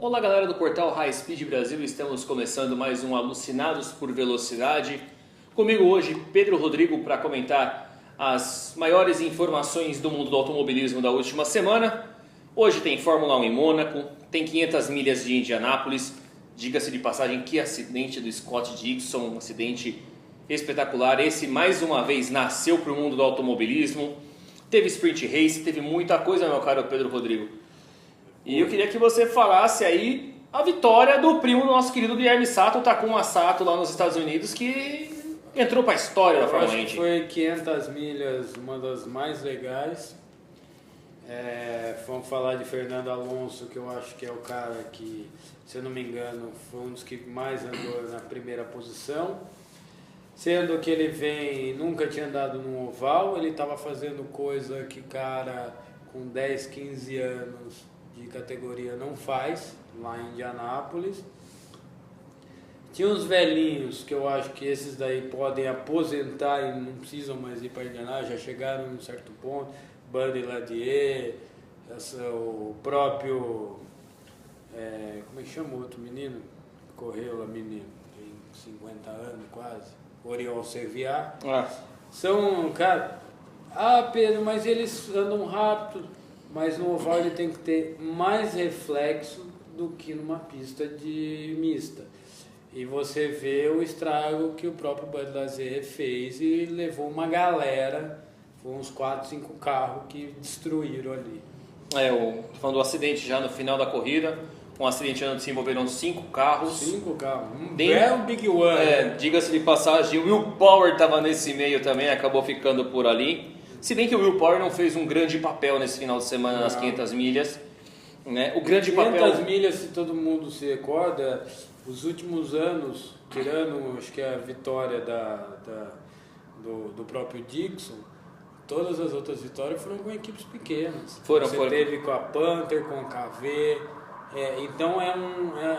Olá galera do portal High Speed Brasil, estamos começando mais um Alucinados por Velocidade. Comigo hoje Pedro Rodrigo para comentar as maiores informações do mundo do automobilismo da última semana. Hoje tem Fórmula 1 em Mônaco, tem 500 milhas de Indianápolis. Diga-se de passagem, que acidente do Scott Dixon, um acidente espetacular. Esse mais uma vez nasceu para o mundo do automobilismo. Teve sprint race, teve muita coisa, meu caro Pedro Rodrigo. E eu queria que você falasse aí a vitória do primo do nosso querido Guilherme Sato, o Takuma Sato, lá nos Estados Unidos, que entrou para a história da Fórmula 1. Acho que foi 500 milhas, uma das mais legais. Vamos falar de Fernando Alonso, que eu acho que é o cara que, se eu não me engano, foi um dos que mais andou na primeira posição. Sendo que ele nunca tinha andado no oval, ele estava fazendo coisa que cara com 10, 15 anos de categoria não faz, lá em Indianápolis. Tinha uns velhinhos que eu acho que esses daí podem aposentar e não precisam mais ir para Indianápolis, já chegaram num certo ponto. Buddy Ladier, o próprio, como é que chama o outro menino? Correu lá, menino, tem 50 anos quase, Oriol Serviat. São, cara, Pedro, mas eles andam rápido. Mas no oval ele tem que ter mais reflexo do que numa pista de mista. E você vê o estrago que o próprio Bud Lazier fez e levou uma galera, foram uns 4, 5 carros que destruíram ali. Falando do acidente já no final da corrida, um acidente onde se envolveram 5 carros. 5 carros, um Big One. Diga-se de passagem, o Will Power estava nesse meio também, acabou ficando por ali. Se bem que o Will Power não fez um grande papel nesse final de semana nas 500 milhas. Né? O grande 500 milhas, se todo mundo se recorda, os últimos anos, tirando acho que a vitória do próprio Dixon, todas as outras vitórias foram com equipes pequenas. Você teve com a Panther, com a KV. Então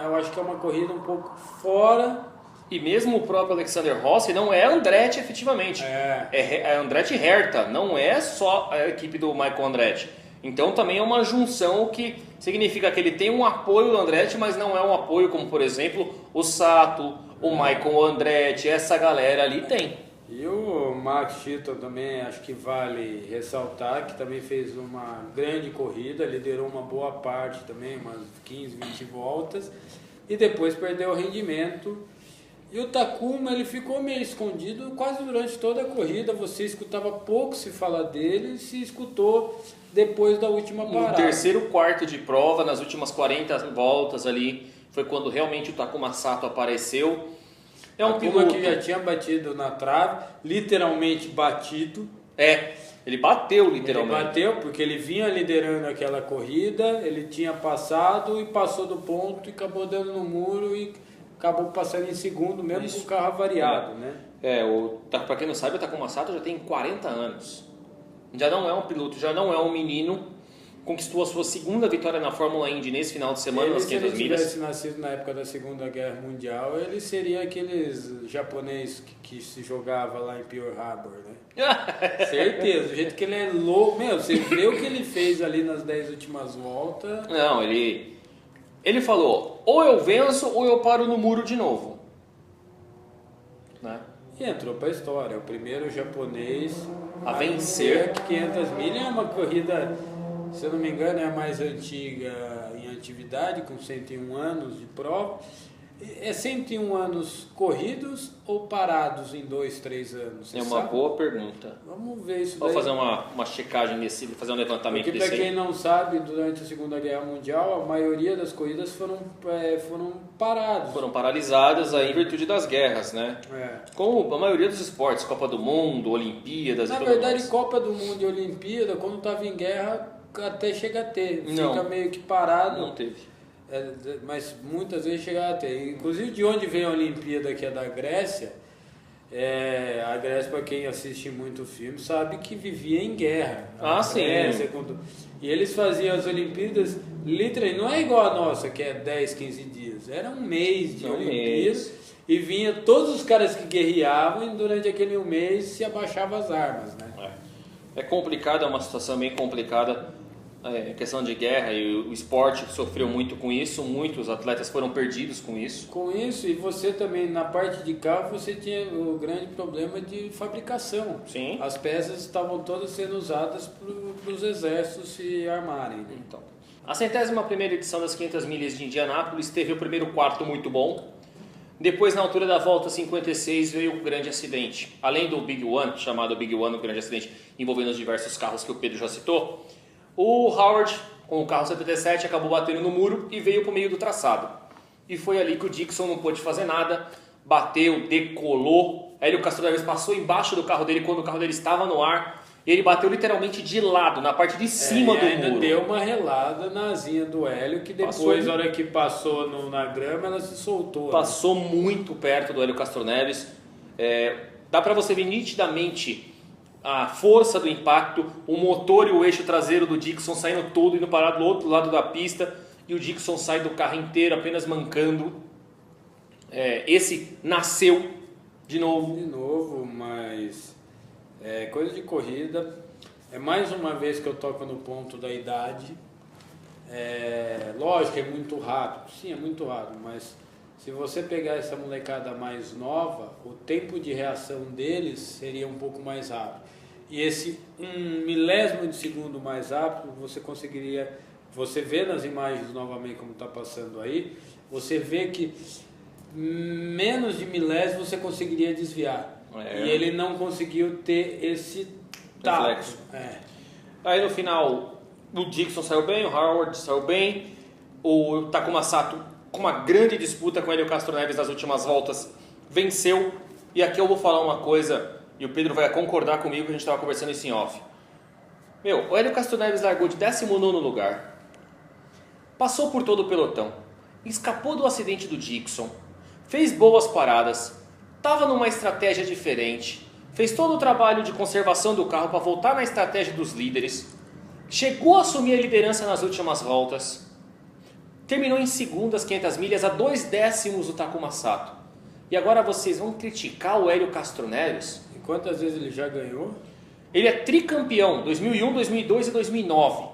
eu acho que é uma corrida um pouco fora. E mesmo o próprio Alexander Rossi não é Andretti efetivamente, é Andretti Herta, não é só a equipe do Michael Andretti. Então também é uma junção que significa que ele tem um apoio do Andretti, mas não é um apoio como, por exemplo, o Sato, o Michael Andretti, essa galera ali tem. E o Max Chilton também acho que vale ressaltar, que também fez uma grande corrida, liderou uma boa parte também, umas 15, 20 voltas, e depois perdeu o rendimento. E o Takuma, ele ficou meio escondido quase durante toda a corrida, você escutava pouco se falar dele e se escutou depois da última parada. No terceiro quarto de prova, nas últimas 40 voltas ali, foi quando realmente o Takuma Sato apareceu. É um piloto que já tinha batido na trave, literalmente batido. Ele bateu literalmente. Ele bateu porque ele vinha liderando aquela corrida, ele tinha passado e passou do ponto e acabou dando no muro e acabou passando em segundo, mesmo com o carro avariado, né? Para quem não sabe, o Takuma Sato já tem 40 anos. Já não é um piloto, já não é um menino. Conquistou a sua segunda vitória na Fórmula Indy nesse final de semana, nas 500 milhas. Se ele tivesse nascido na época da Segunda Guerra Mundial, ele seria aqueles japonês que se jogava lá em Pearl Harbor, né? Certeza, do jeito que ele é louco. Você vê o que ele fez ali nas 10 últimas voltas. Não, ele falou, ou eu venço ou eu paro no muro de novo. Né? E entrou para a história, o primeiro japonês a vencer. 500 milhas é uma corrida, se eu não me engano, é a mais antiga em atividade, com 101 anos de prova. É 101 anos corridos ou parados em 2, 3 anos? É uma boa pergunta. Vamos ver isso daí. Vou fazer uma checagem desse, fazer um levantamento desse. Porque para quem não sabe, durante a Segunda Guerra Mundial, a maioria das corridas foram paradas. Foram paralisadas aí em virtude das guerras, né? Como a maioria dos esportes, Copa do Mundo, Olimpíadas. Na verdade, Copa do Mundo e Olimpíada, quando estava em guerra, até chega a ter. Fica meio que parado. Não teve. Mas muitas vezes chegava a ter. Inclusive, de onde vem a Olimpíada, que é da Grécia, a Grécia, para quem assiste muito filme, sabe que vivia em guerra. Sim. E eles faziam as Olimpíadas, literalmente, não é igual a nossa, que é 10, 15 dias. Era um mês de Olimpíadas. E vinha todos os caras que guerreavam e durante aquele mês se abaixavam as armas, né? É complicado, é uma situação bem complicada. questão de guerra e o esporte sofreu muito com isso, muitos atletas foram perdidos com isso. Com isso, e você também, na parte de carro, você tinha o grande problema de fabricação. Sim. As peças estavam todas sendo usadas para os exércitos se armarem. Né? Então, a 101ª edição das 500 milhas de Indianápolis teve o primeiro quarto muito bom. Depois, na altura da volta 56, veio um grande acidente. Além do Big One, chamado Big One, o grande acidente envolvendo os diversos carros que o Pedro já citou, o Howard, com o carro 77, acabou batendo no muro e veio para o meio do traçado. E foi ali que o Dixon não pôde fazer nada, bateu, decolou. Hélio Castro Neves passou embaixo do carro dele quando o carro dele estava no ar. E ele bateu literalmente de lado, na parte de cima do ainda muro. Deu uma relada na asinha do Hélio, que depois, na hora que passou na grama, ela se soltou. Passou muito perto do Hélio Castro Neves. Dá para você ver nitidamente a força do impacto, o motor e o eixo traseiro do Dixon saindo todo, indo parar do outro lado da pista. E o Dixon sai do carro inteiro, apenas mancando. Esse nasceu de novo. De novo, mas... coisa de corrida, mais uma vez que eu toco no ponto da idade. Lógico, é muito rápido, sim, é muito rápido, mas se você pegar essa molecada mais nova, o tempo de reação deles seria um pouco mais rápido. E esse 1 milésimo de segundo mais rápido, você conseguiria, você vê nas imagens novamente como está passando aí, você vê que menos de milésimo você conseguiria desviar. E ele não conseguiu ter esse reflexo. Aí no final o Dixon saiu bem, o Howard saiu bem, o Takuma Sato, com uma grande disputa com o Hélio Castro Neves nas últimas voltas, venceu. E aqui eu vou falar uma coisa, e o Pedro vai concordar comigo, que a gente estava conversando isso em off. O Hélio Castro Neves largou de 19º lugar, passou por todo o pelotão, escapou do acidente do Dixon, fez boas paradas, estava numa estratégia diferente, fez todo o trabalho de conservação do carro para voltar na estratégia dos líderes, chegou a assumir a liderança nas últimas voltas, terminou em segundo as 500 milhas a 2 décimos do Takuma Sato. E agora vocês vão criticar o Hélio Castro Neves? E quantas vezes ele já ganhou? Ele é tricampeão, 2001, 2002 e 2009.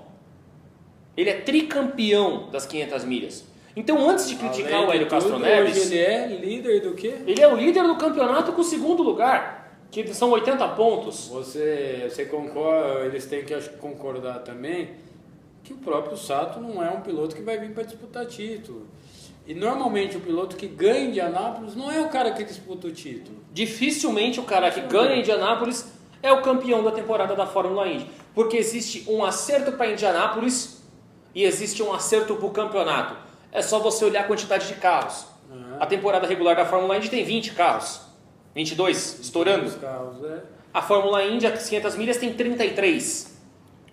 Ele é tricampeão das 500 milhas. Então, antes de criticar o Hélio Castro Neves... Hoje ele é líder do quê? Ele é o líder do campeonato com o 2º lugar, que são 80 pontos. Você concorda, eles têm que concordar também, que o próprio Sato não é um piloto que vai vir para disputar título. E normalmente o piloto que ganha em Indianápolis não é o cara que disputa o título. Dificilmente o cara que ganha em Indianápolis é o campeão da temporada da Fórmula Indy. Porque existe um acerto para Indianápolis e existe um acerto para o campeonato. É só você olhar a quantidade de carros. A temporada regular da Fórmula Indy tem 20 carros. 22, estourando. Carros, A Fórmula Indy, as 500 milhas, tem 33.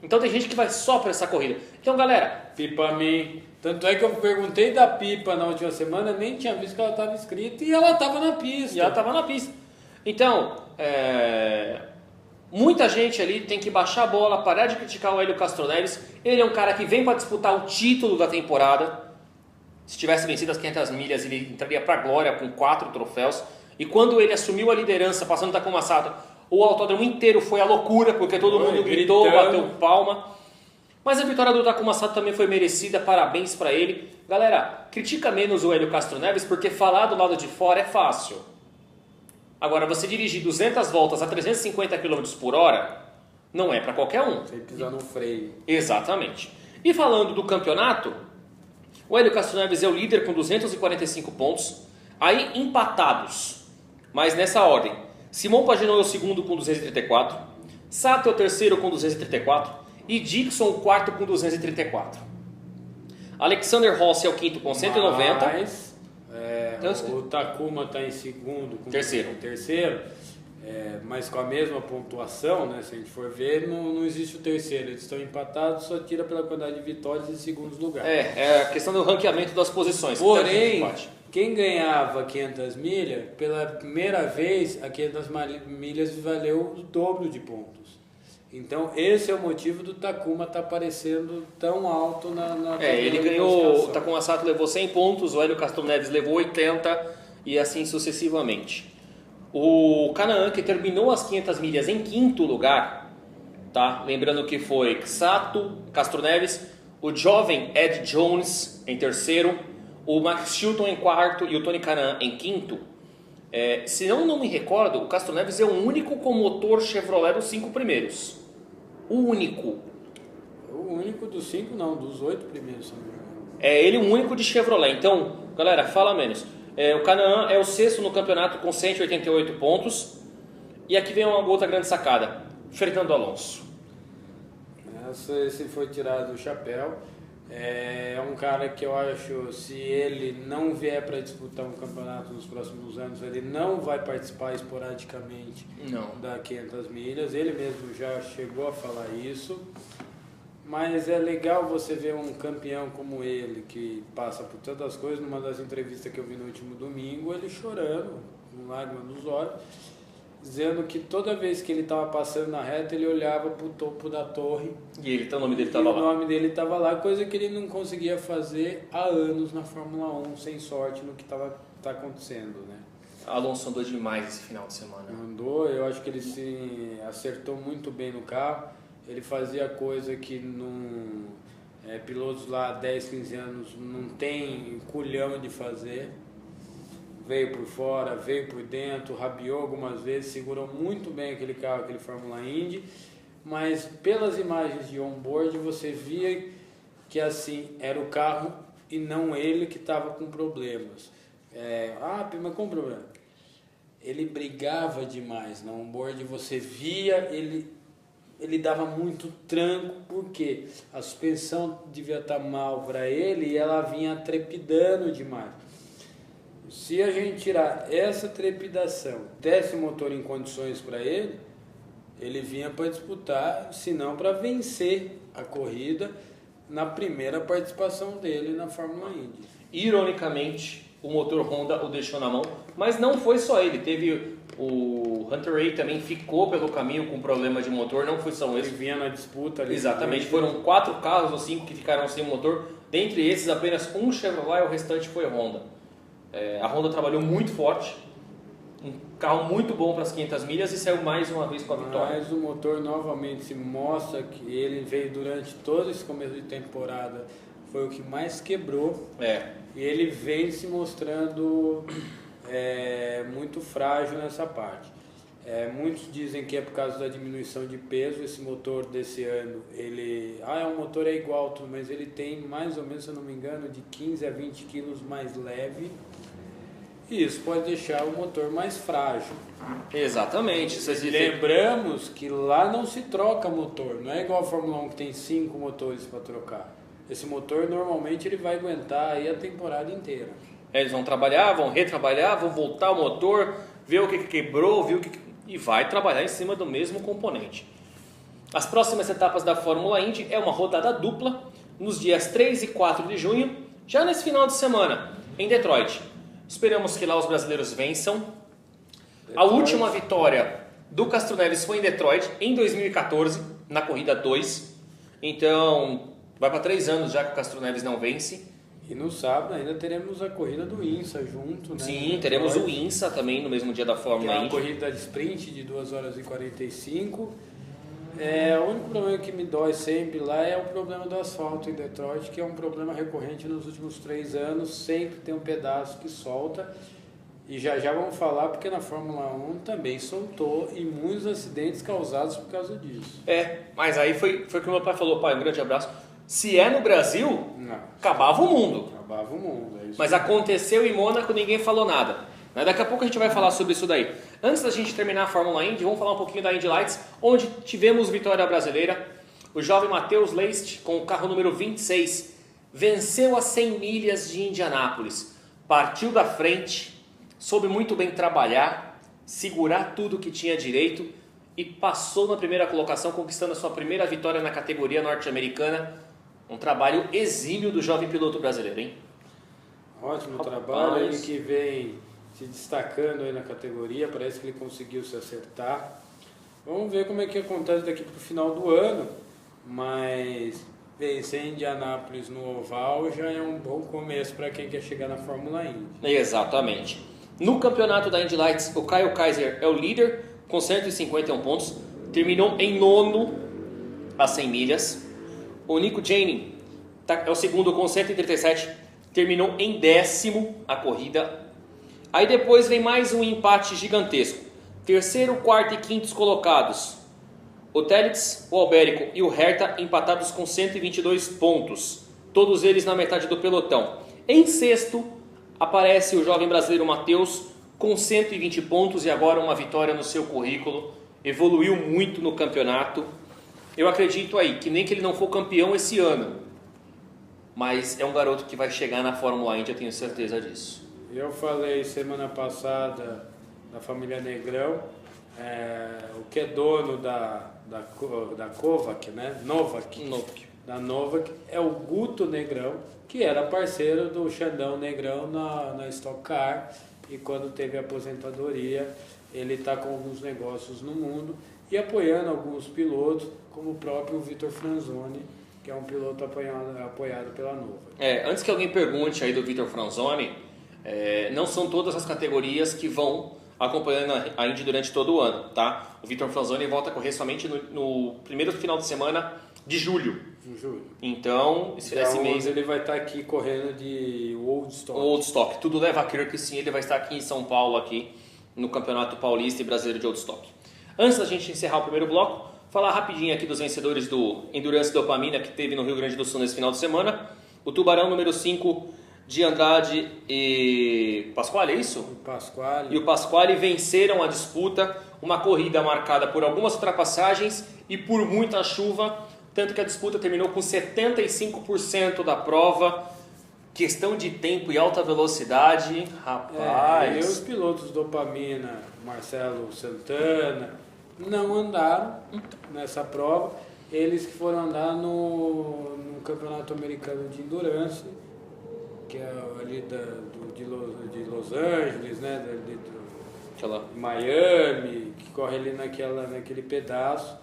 Então tem gente que vai só para essa corrida. Então, galera... Pipa mim. Tanto é que eu perguntei da Pipa na última semana, nem tinha visto que ela estava inscrita e ela estava na pista. Então, muita gente ali tem que baixar a bola, parar de criticar o Hélio Castro Neves. Ele é um cara que vem para disputar o título da temporada. Se tivesse vencido as 500 milhas, ele entraria para a glória com 4 troféus. E quando ele assumiu a liderança, passando Takuma Sato, o autódromo inteiro foi a loucura, porque todo mundo gritou, bateu palma. Mas a vitória do Takuma Sato também foi merecida, parabéns para ele. Galera, critica menos o Hélio Castro Neves, porque falar do lado de fora é fácil. Agora, você dirigir 200 voltas a 350 km por hora, não é para qualquer um. Sem pisar no freio. Exatamente. E falando do campeonato, o Hélio Castro Neves é o líder com 245 pontos. Aí empatados, mas nessa ordem. Simão Pagenaud é o segundo com 234. Sato é o terceiro com 234. E Dixon o quarto com 234. Alexander Rossi é o quinto com 190. Mas, o Takuma está em segundo com terceiro. Mas com a mesma pontuação, né? Se a gente for ver, não existe o terceiro. Eles estão empatados, só tira pela quantidade de vitórias em segundos lugares. É a questão do ranqueamento das posições. Porém, quem ganhava 500 milhas, pela primeira vez, a 500 milhas valeu o dobro de pontos. Então, esse é o motivo do Takuma estar aparecendo tão alto na ele ganhou, o Takuma Sato levou 100 pontos, o Hélio Castro Neves levou 80 e assim sucessivamente. O Canaan, que terminou as 500 milhas em quinto lugar, tá? Lembrando que foi Sato, Castro Neves, o jovem Ed Jones em terceiro, o Max Chilton em quarto e o Tony Kanaan em quinto. Se eu não me recordo, o Castro Neves é o único com motor Chevrolet dos 5 primeiros. O único. O único dos 5 não, dos 8 primeiros. Se não me engano. É ele o único de Chevrolet. Então, galera, fala menos. O Kanaan é o sexto no campeonato com 188 pontos. E aqui vem uma outra grande sacada. Fernando Alonso. Esse foi tirado do chapéu. É um cara que eu acho, se ele não vier para disputar um campeonato nos próximos anos, ele não vai participar esporadicamente da 500 milhas. Ele mesmo já chegou a falar isso. Mas é legal você ver um campeão como ele, que passa por tantas coisas. Numa das entrevistas que eu vi no último domingo, ele chorando, com lágrimas nos olhos, dizendo que toda vez que ele estava passando na reta, ele olhava para o topo da torre. E o nome dele estava lá. O nome dele estava lá, coisa que ele não conseguia fazer há anos na Fórmula 1, sem sorte no que tá acontecendo, né? Alonso andou demais esse final de semana. Andou, eu acho que ele se acertou muito bem no carro. Ele fazia coisa que pilotos lá há 10, 15 anos não tem culhão de fazer. Veio por fora, veio por dentro, rabiou algumas vezes, segurou muito bem aquele carro, aquele Fórmula Indy, mas pelas imagens de on-board você via que assim, era o carro e não ele que estava com problemas. Mas qual o problema? Ele brigava demais na on-board, você via, ele dava muito tranco, porque a suspensão devia estar mal para ele e ela vinha trepidando demais. Se a gente tirar essa trepidação, desse o motor em condições para ele vinha para disputar, se não para vencer a corrida na primeira participação dele na Fórmula Indy. Ironicamente, o motor Honda o deixou na mão, mas não foi só ele, teve o Hunter Ray também ficou pelo caminho com problema de motor, não foi só Ele esse. vinha na disputa ali. Exatamente, foram 4 carros ou 5 que ficaram sem motor, dentre esses apenas um Chevrolet, o restante foi Honda. A Honda trabalhou muito forte, um carro muito bom para as 500 milhas e saiu mais uma vez com a vitória. Mas o motor novamente se mostra que ele veio durante todo esse começo de temporada, foi o que mais quebrou. E ele vem se mostrando muito frágil nessa parte. Muitos dizem que é por causa da diminuição de peso. Esse motor desse ano, o motor é igual, mas ele tem mais ou menos, se eu não me engano, de 15 a 20 quilos mais leve. E isso pode deixar o motor mais frágil. Exatamente. Lembramos que lá não se troca motor, não é igual a Fórmula 1 que tem 5 motores para trocar. Esse motor normalmente ele vai aguentar aí a temporada inteira. Eles vão trabalhar, vão retrabalhar, vão voltar o motor, ver o que quebrou, e vai trabalhar em cima do mesmo componente. As próximas etapas da Fórmula Indy é uma rodada dupla nos dias 3 e 4 de junho, já nesse final de semana, em Detroit. Esperamos que lá os brasileiros vençam. A última vitória do Castro Neves foi em Detroit, em 2014, na corrida 2. Então, vai para 3 anos já que o Castro Neves não vence. E no sábado ainda teremos a corrida do INSA junto, né? Sim, teremos o INSA também no mesmo dia da Fórmula Indy. É uma corrida de sprint de 2 horas e 45. O único problema que me dói sempre lá é o problema do asfalto em Detroit, que é um problema recorrente nos últimos 3 anos. Sempre tem um pedaço que solta. E já vamos falar, porque na Fórmula 1 também soltou e muitos acidentes causados por causa disso. Mas aí foi o que o meu pai falou. Pai, um grande abraço. Se é no Brasil, não, acabava o mundo. Acabava o mundo, é isso. Mas aconteceu em Mônaco, ninguém falou nada. Daqui a pouco a gente vai falar sobre isso daí. Antes da gente terminar a Fórmula Indy, vamos falar um pouquinho da Indy Lights, onde tivemos vitória brasileira. O jovem Matheus Leist, com o carro número 26, venceu as 100 milhas de Indianápolis. Partiu da frente, soube muito bem trabalhar, segurar tudo que tinha direito e passou na primeira colocação, conquistando a sua primeira vitória na categoria norte-americana. Um trabalho exímio do jovem piloto brasileiro, hein? Ótimo trabalho, ele que vem se destacando aí na categoria, parece que ele conseguiu se acertar. Vamos ver como é que acontece daqui para o final do ano, mas vencer em Indianápolis no oval já é um bom começo para quem quer chegar na Fórmula Indy. Exatamente. No campeonato da Indy Lights, o Kyle Kaiser é o líder com 151 pontos, terminou em 9º as 100 milhas. O Nico Jani é o segundo com 137, terminou em 10º a corrida. Aí depois vem mais um empate gigantesco. Terceiro, quarto e quintos colocados. O Telix, o Albérico e o Herta empatados com 122 pontos. Todos eles na metade do pelotão. Em sexto, aparece o jovem brasileiro Matheus com 120 pontos e agora uma vitória no seu currículo. Evoluiu muito no campeonato. Eu acredito aí que nem que ele não for campeão esse ano, mas é um garoto que vai chegar na Fórmula Indy, eu tenho certeza disso. Eu falei semana passada da família Negrão, o que é dono da Kovac, né? Novak. Da Novak, é o Guto Negrão, que era parceiro do Xandão Negrão na Stock Car, e quando teve a aposentadoria, ele está com alguns negócios no mundo e apoiando alguns pilotos, como o próprio Vitor Franzoni, que é um piloto apoiado pela Novak. Antes que alguém pergunte aí do Vitor Franzoni, não são todas as categorias que vão acompanhando a Indy durante todo o ano, tá? O Vitor Franzoni volta a correr somente no primeiro final de semana de julho. Então, esse mês ele vai estar aqui correndo de Old Stock. Tudo leva a crer que sim, ele vai estar aqui em São Paulo, aqui no Campeonato Paulista e Brasileiro de Old Stock. Antes da gente encerrar o primeiro bloco, falar rapidinho aqui dos vencedores do Endurance Dopamina que teve no Rio Grande do Sul nesse final de semana. O Tubarão número 5 de Andrade e Pasquale, é isso? Pasquale. E o Pasquale venceram a disputa, uma corrida marcada por algumas ultrapassagens e por muita chuva, tanto que a disputa terminou com 75% da prova. Questão de tempo e alta velocidade, rapaz. E os pilotos Dopamina, Marcelo Santana, não andaram nessa prova. Eles que foram andar no Campeonato Americano de Endurance, que é ali de Los Angeles, né? De Miami, que corre ali naquele pedaço.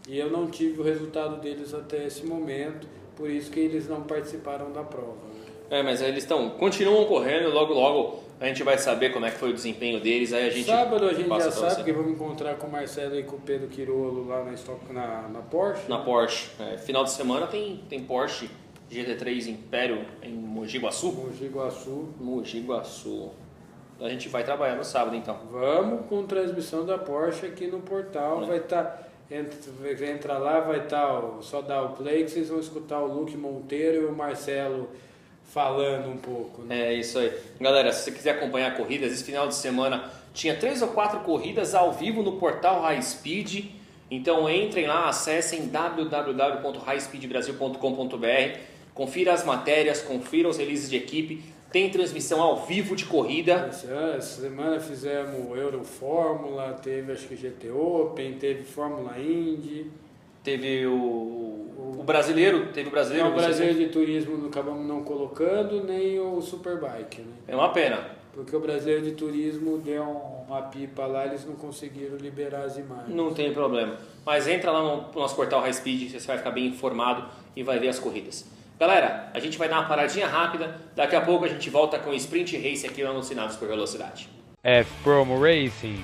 E eu não tive o resultado deles até esse momento, por isso que eles não participaram da prova. Mas eles continuam correndo, logo a gente vai saber como é que foi o desempenho deles. Aí a gente sábado a gente já sabe que vamos encontrar com o Marcelo e com o Pedro Quirolo lá na Porsche. Na Porsche. Final de semana tem Porsche GT3 Império em Mogi Guaçu. Mogi Guaçu. A gente vai trabalhar no sábado então. Vamos com transmissão da Porsche aqui no portal. Vai estar... Entra lá, vai estar... Só dar o play que vocês vão escutar o Luke Monteiro e o Marcelo falando um pouco, né? É isso aí. Galera, se você quiser acompanhar corridas, esse final de semana tinha 3 ou 4 corridas ao vivo no portal High Speed. Então entrem lá, acessem www.highspeedbrasil.com.br, confira as matérias, confira os releases de equipe. Tem transmissão ao vivo de corrida. Essa semana fizemos Euro Fórmula, teve acho que GT Open, teve Fórmula Indy. Teve o brasileiro, teve o brasileiro. Não, o brasileiro de turismo não acabamos não colocando, nem o Superbike, né? É uma pena. Porque o brasileiro de turismo deu uma pipa lá, eles não conseguiram liberar as imagens. Não tem problema. Mas entra lá no nosso portal High Speed, você vai ficar bem informado e vai ver as corridas. Galera, a gente vai dar uma paradinha rápida, daqui a pouco a gente volta com o Sprint Race aqui no Alucinados por Velocidade. F-Promo Racing.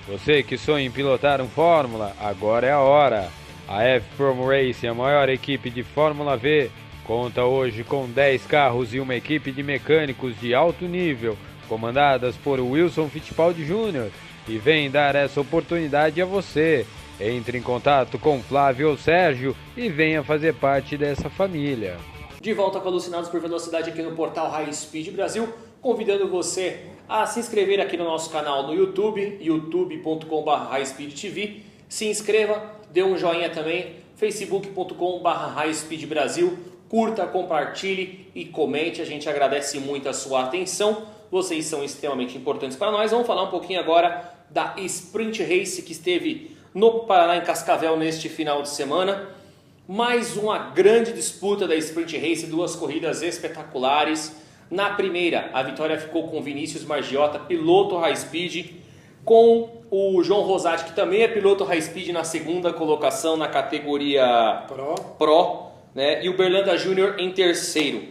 Você que sonha em pilotar um Fórmula, agora é a hora. A F-Promo Racing, a maior equipe de Fórmula V, conta hoje com 10 carros e uma equipe de mecânicos de alto nível, comandadas por Wilson Fittipaldi Jr., e vem dar essa oportunidade a você. Entre em contato com Flávio ou Sérgio e venha fazer parte dessa família. De volta com Alucinados por Velocidade aqui no portal High Speed Brasil, convidando você a se inscrever aqui no nosso canal no YouTube, youtube.com/highspeedtv. Se inscreva, dê um joinha também, facebook.com/highspeedbrasil. Curta, compartilhe e comente, a gente agradece muito a sua atenção. Vocês são extremamente importantes para nós. Vamos falar um pouquinho agora da Sprint Race que esteve no Paraná, em Cascavel, neste final de semana. Mais uma grande disputa da Sprint Race, 2 corridas espetaculares. Na primeira, a vitória ficou com Vinícius Margiotta, piloto High Speed, com o João Rosati, que também é piloto High Speed, na segunda colocação na categoria Pro, né? E o Berlanda Júnior em terceiro.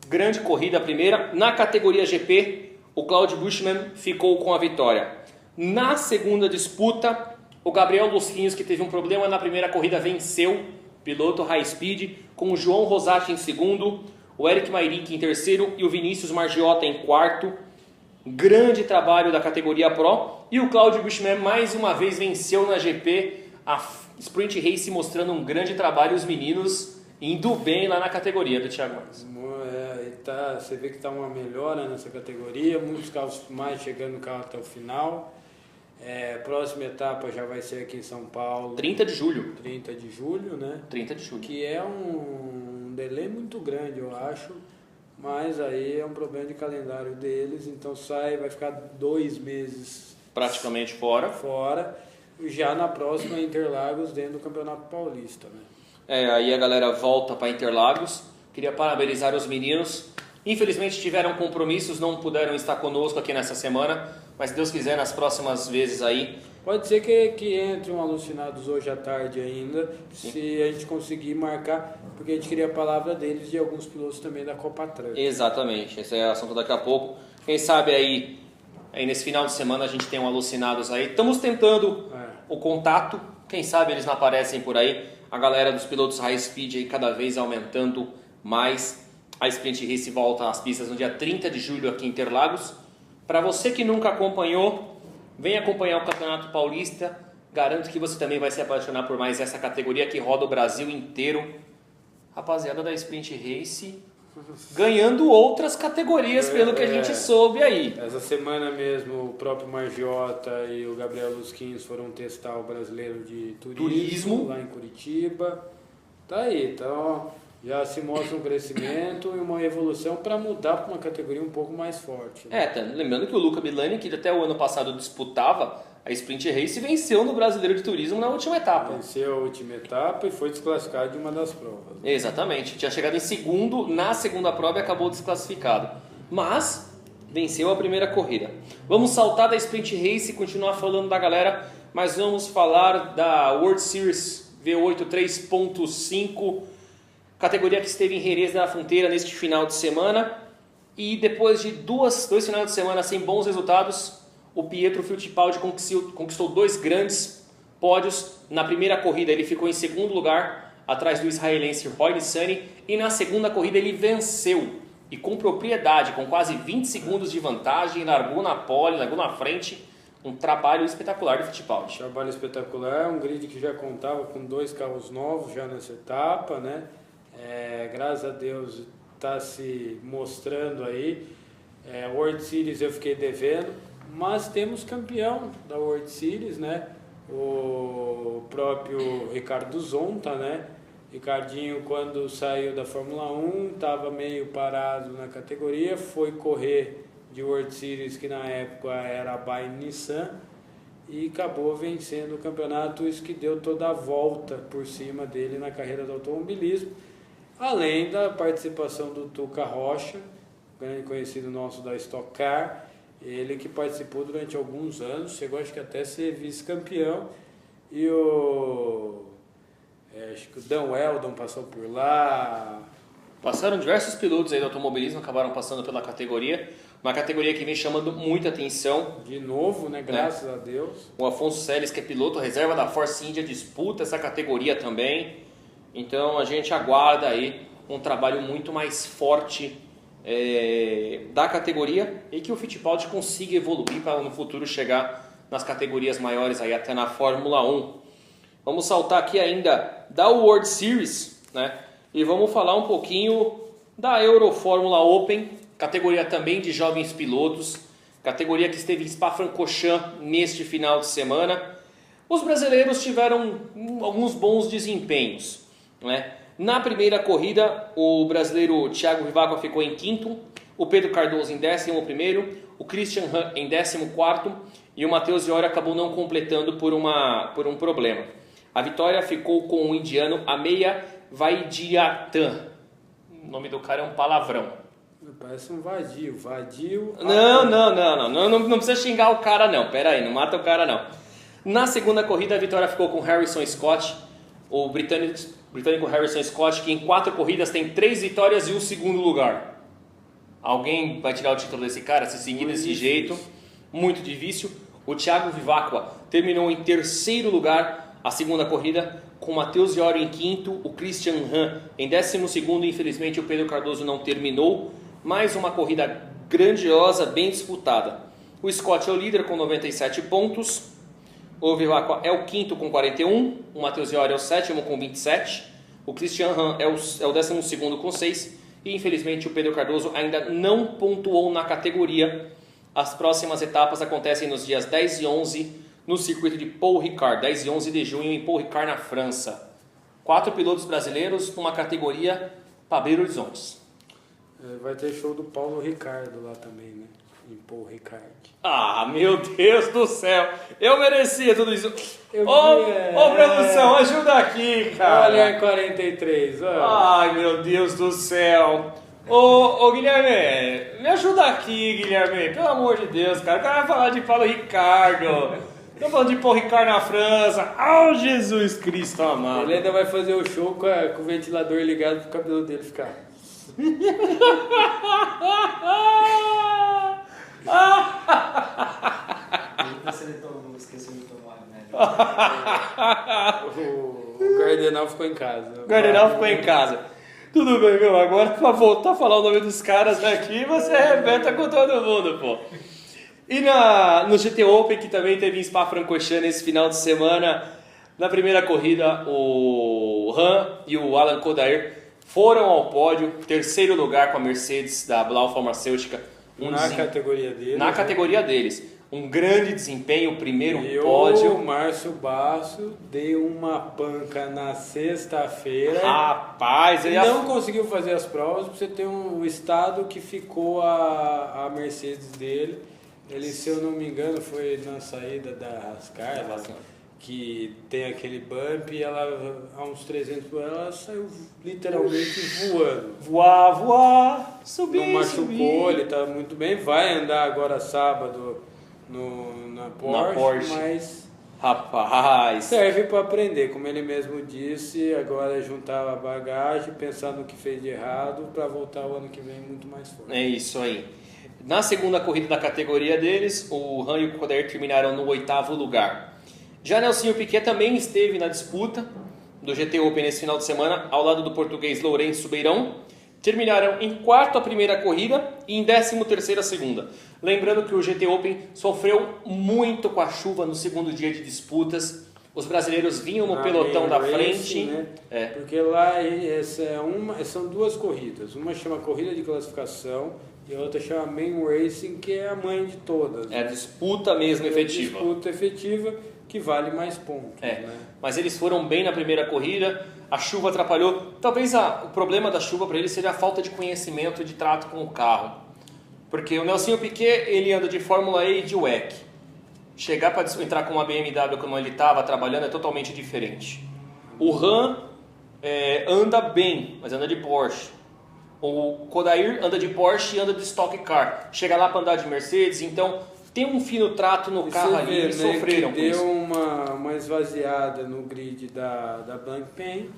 Grande corrida a primeira. Na categoria GP, o Claudio Buschmann ficou com a vitória. Na segunda disputa, o Gabriel Lusquinhos, que teve um problema na primeira corrida, venceu piloto high speed, com o João Rosati em segundo, o Eric Mairic em terceiro e o Vinícius Margiotta em quarto. Grande trabalho da categoria Pro. E o Claudio Bushman mais uma vez venceu na GP, a Sprint Race mostrando um grande trabalho, os meninos indo bem lá na categoria do Thiago Marques. Você vê que está uma melhora nessa categoria, muitos carros mais chegando no carro até o final. Próxima etapa já vai ser aqui em São Paulo. 30 de julho. 30 de julho, né? 30 de julho. Que é um delay muito grande, eu acho. Mas aí é um problema de calendário deles, então vai ficar 2 meses praticamente fora. Já na próxima Interlagos dentro do Campeonato Paulista, né? Aí a galera volta para Interlagos. Queria parabenizar os meninos. Infelizmente tiveram compromissos, não puderam estar conosco aqui nessa semana, mas se Deus quiser, nas próximas vezes aí. Pode ser que entre um Alucinados hoje à tarde ainda, sim, se a gente conseguir marcar, porque a gente queria a palavra deles e de alguns pilotos também da Copa Truck. Exatamente, esse é o assunto daqui a pouco. Quem sabe aí nesse final de semana a gente tem um Alucinados aí. Estamos tentando o contato, quem sabe eles não aparecem por aí. A galera dos pilotos high speed aí cada vez aumentando mais. A Sprint Race volta às pistas no dia 30 de julho aqui em Interlagos. Para você que nunca acompanhou, vem acompanhar o Campeonato Paulista. Garanto que você também vai se apaixonar por mais essa categoria que roda o Brasil inteiro. Rapaziada da Sprint Race ganhando outras categorias pelo que a gente soube aí. Essa semana mesmo o próprio Margiotta e o Gabriel Lusquins foram testar o Brasileiro de Turismo lá em Curitiba. Tá aí, então já se mostra um crescimento e uma evolução para mudar para uma categoria um pouco mais forte. Né? Lembrando que o Luca Milani, que até o ano passado disputava a Sprint Race, venceu no Brasileiro de Turismo na última etapa. Venceu a última etapa e foi desclassificado de uma das provas. Né? Exatamente. Tinha chegado em segundo na segunda prova e acabou desclassificado. Mas venceu a primeira corrida. Vamos saltar da Sprint Race e continuar falando da galera, mas vamos falar da World Series V8 3.5, categoria que esteve em Jerez da Fronteira neste final de semana. E depois de dois finais de semana sem bons resultados, o Pietro Fittipaldi conquistou 2 grandes pódios. Na primeira corrida ele ficou em segundo lugar, atrás do israelense Roy Nissany, e na segunda corrida ele venceu, e com propriedade, com quase 20 segundos de vantagem, largou na pole, largou na frente. Um trabalho espetacular do Fittipaldi. Trabalho espetacular, um grid que já contava com 2 carros novos já nessa etapa, né? Graças a Deus está se mostrando aí. World Series eu fiquei devendo, mas temos campeão da World Series, né? O próprio Ricardo Zonta, né? Ricardinho, quando saiu da Fórmula 1, estava meio parado na categoria, foi correr de World Series, que na época era a By Nissan, e acabou vencendo o campeonato, isso que deu toda a volta por cima dele na carreira do automobilismo. Além da participação do Tuca Rocha, grande conhecido nosso da Stock Car, ele que participou durante alguns anos, chegou acho que até ser vice-campeão, e acho que o Dan Weldon passou por lá. Passaram diversos pilotos aí do automobilismo, acabaram passando pela categoria, uma categoria que vem chamando muita atenção. De novo, né? Graças a Deus. O Afonso Celes, que é piloto reserva da Force India, disputa essa categoria também. Então a gente aguarda aí um trabalho muito mais forte da categoria e que o Fittipaldi consiga evoluir para no futuro chegar nas categorias maiores, aí até na Fórmula 1. Vamos saltar aqui ainda da World Series, né? E vamos falar um pouquinho da Eurofórmula Open, categoria também de jovens pilotos, categoria que esteve em Spa-Francorchamps neste final de semana. Os brasileiros tiveram alguns bons desempenhos, né? Na primeira corrida, o brasileiro Thiago Vivaco ficou em quinto, o Pedro Cardoso em 11º, o Christian Han em 14º e o Matheus Viora acabou não completando por um problema. A vitória ficou com o indiano Ameya Vaidyanathan. O nome do cara é um palavrão. Parece um vadio. Não precisa xingar o cara não, pera aí, não mata o cara não. Na segunda corrida a vitória ficou com Harrison Scott, o britânico Harrison Scott, que em 4 corridas tem 3 vitórias e 1 segundo lugar. Alguém vai tirar o título desse cara se seguir desse jeito? Muito difícil. O Thiago Vivaco terminou em 3º lugar a segunda corrida, com o Matheus Diori em quinto, o Christian Han em 12º, infelizmente o Pedro Cardoso não terminou, mais uma corrida grandiosa, bem disputada. O Scott é o líder com 97 pontos, o Vivacqua é o quinto com 41, o Matheus Diori é o sétimo com 27, o Christian Han é o 12º com 6 e infelizmente o Pedro Cardoso ainda não pontuou na categoria. As próximas etapas acontecem nos dias 10 e 11 no circuito de Paul Ricard, 10 e 11 de junho em Paul Ricard, na França. 4 pilotos brasileiros numa categoria para abrir horizontes. Vai ter show do Paulo Ricardo lá também, né? Em Paul Ricard. Ah, meu Deus do céu! Eu merecia tudo isso. Ô, produção, ajuda aqui, cara. Olha em 43, olha. Ai, meu Deus do céu. Ô, Guilherme, me ajuda aqui, Guilherme. Pelo amor de Deus, cara. O cara vai falar de Paulo Ricardo. Tô falando de Paul Ricard na França. Oh, Jesus Cristo amado. Ele ainda vai fazer o show com o ventilador ligado pro cabelo dele ficar. O Gardenal ficou em casa. O Gardenal ficou em casa. Tudo bem, meu. Agora pra voltar a falar o nome dos caras aqui, você arrebenta com todo mundo, pô. E no GT Open, que também teve em Spa-Francorchamps nesse final de semana, na primeira corrida, o Han e o Alan Kodair foram ao pódio, terceiro lugar com a Mercedes da Blau Farmacêutica. Na categoria deles. Um grande desempenho, primeiro pódio. O Márcio Basso deu uma panca na sexta-feira. Rapaz, ele não conseguiu fazer as provas, pra você ter um estado que ficou a Mercedes dele. Ele, se eu não me engano, foi na saída da Rascar, que tem aquele bump, e ela, a uns 300 por ela saiu literalmente voando. Voar, subir, não machucou, ele tá muito bem, vai andar agora sábado na Porsche, mas rapaz, serve para aprender, como ele mesmo disse, agora é juntar a bagagem, pensar no que fez de errado, para voltar o ano que vem muito mais forte. É isso aí. Na segunda corrida da categoria deles, o Han e o Kodair terminaram no 8º lugar. Já Nelsinho Piquet também esteve na disputa do GT Open nesse final de semana, ao lado do português Lourenço Beirão. Terminaram em quarto a primeira corrida e em 13º a segunda. Lembrando que o GT Open sofreu muito com a chuva no segundo dia de disputas. Os brasileiros vinham no pelotão da frente. Né? Porque lá são duas corridas. Uma chama Corrida de Classificação e a outra chama Main Racing, que é a mãe de todas. É a disputa mesmo efetiva. Disputa efetiva que vale mais pontos. Né? Mas eles foram bem na primeira corrida, a chuva atrapalhou. Talvez o problema da chuva para eles seja a falta de conhecimento de trato com o carro. Porque o Nelsinho Piquet, ele anda de Fórmula E e de WEC. Chegar para entrar com uma BMW como ele estava trabalhando é totalmente diferente. O Han anda bem, mas anda de Porsche. O Kodair anda de Porsche e anda de Stock Car. Chega lá para andar de Mercedes, então tem um fino trato no carro ali. Eles sofreram com isso. Deu uma esvaziada no grid da Blancpain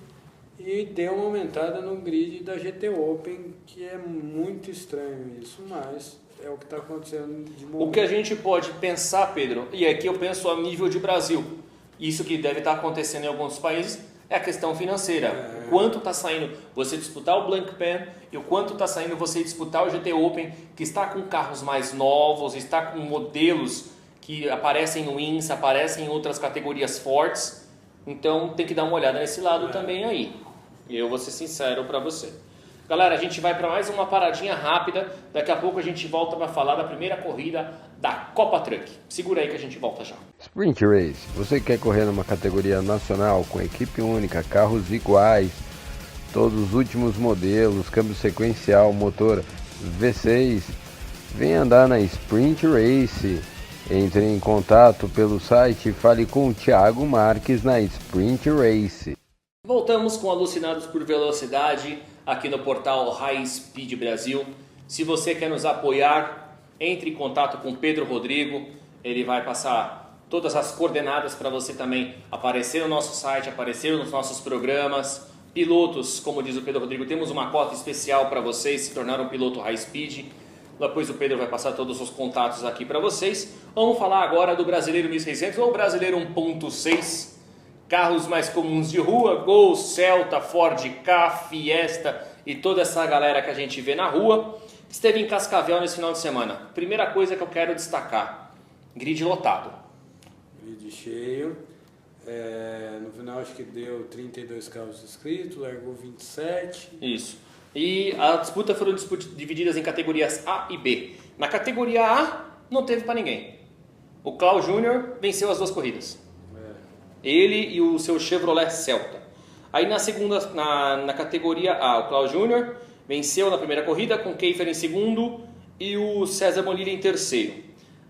e deu uma aumentada no grid da GT Open, que é muito estranho isso, mas é o que está acontecendo de momento. O que a gente pode pensar, Pedro, e aqui eu penso a nível de Brasil, isso que deve estar acontecendo em alguns países, é a questão financeira. Quanto está saindo você disputar o Blancpain e o quanto está saindo você disputar o GT Open, que está com carros mais novos, está com modelos que aparecem no INSA, aparecem em outras categorias fortes. Então tem que dar uma olhada nesse lado também aí. Eu vou ser sincero para você. Galera, a gente vai para mais uma paradinha rápida. Daqui a pouco a gente volta para falar da primeira corrida da Copa Truck. Segura aí que a gente volta já. Sprint Race. Você quer correr numa categoria nacional com equipe única, carros iguais, todos os últimos modelos, câmbio sequencial, motor V6? Vem andar na Sprint Race. Entre em contato pelo site e fale com o Thiago Marques na Sprint Race. Voltamos com Alucinados por Velocidade aqui no portal High Speed Brasil. Se você quer nos apoiar, entre em contato com Pedro Rodrigo. Ele vai passar todas as coordenadas para você também aparecer no nosso site, aparecer nos nossos programas. Pilotos, como diz o Pedro Rodrigo, temos uma cota especial para vocês se tornar um piloto High Speed. Depois o Pedro vai passar todos os contatos aqui para vocês. Vamos falar agora do Brasileiro 1600 ou Brasileiro 1.6, carros mais comuns de rua, Gol, Celta, Ford Ka, Fiesta e toda essa galera que a gente vê na rua, esteve em Cascavel nesse final de semana. Primeira coisa que eu quero destacar, grid lotado. Grid cheio. No final acho que deu 32 carros inscritos, largou 27. Isso. E a disputa foram divididas em categorias A e B. Na categoria A não teve para ninguém. O Klaus Júnior venceu as 2 corridas. Ele e o seu Chevrolet Celta. Aí na categoria A, o Klaus Júnior venceu na primeira corrida com o Keifer em segundo e o César Molina em terceiro.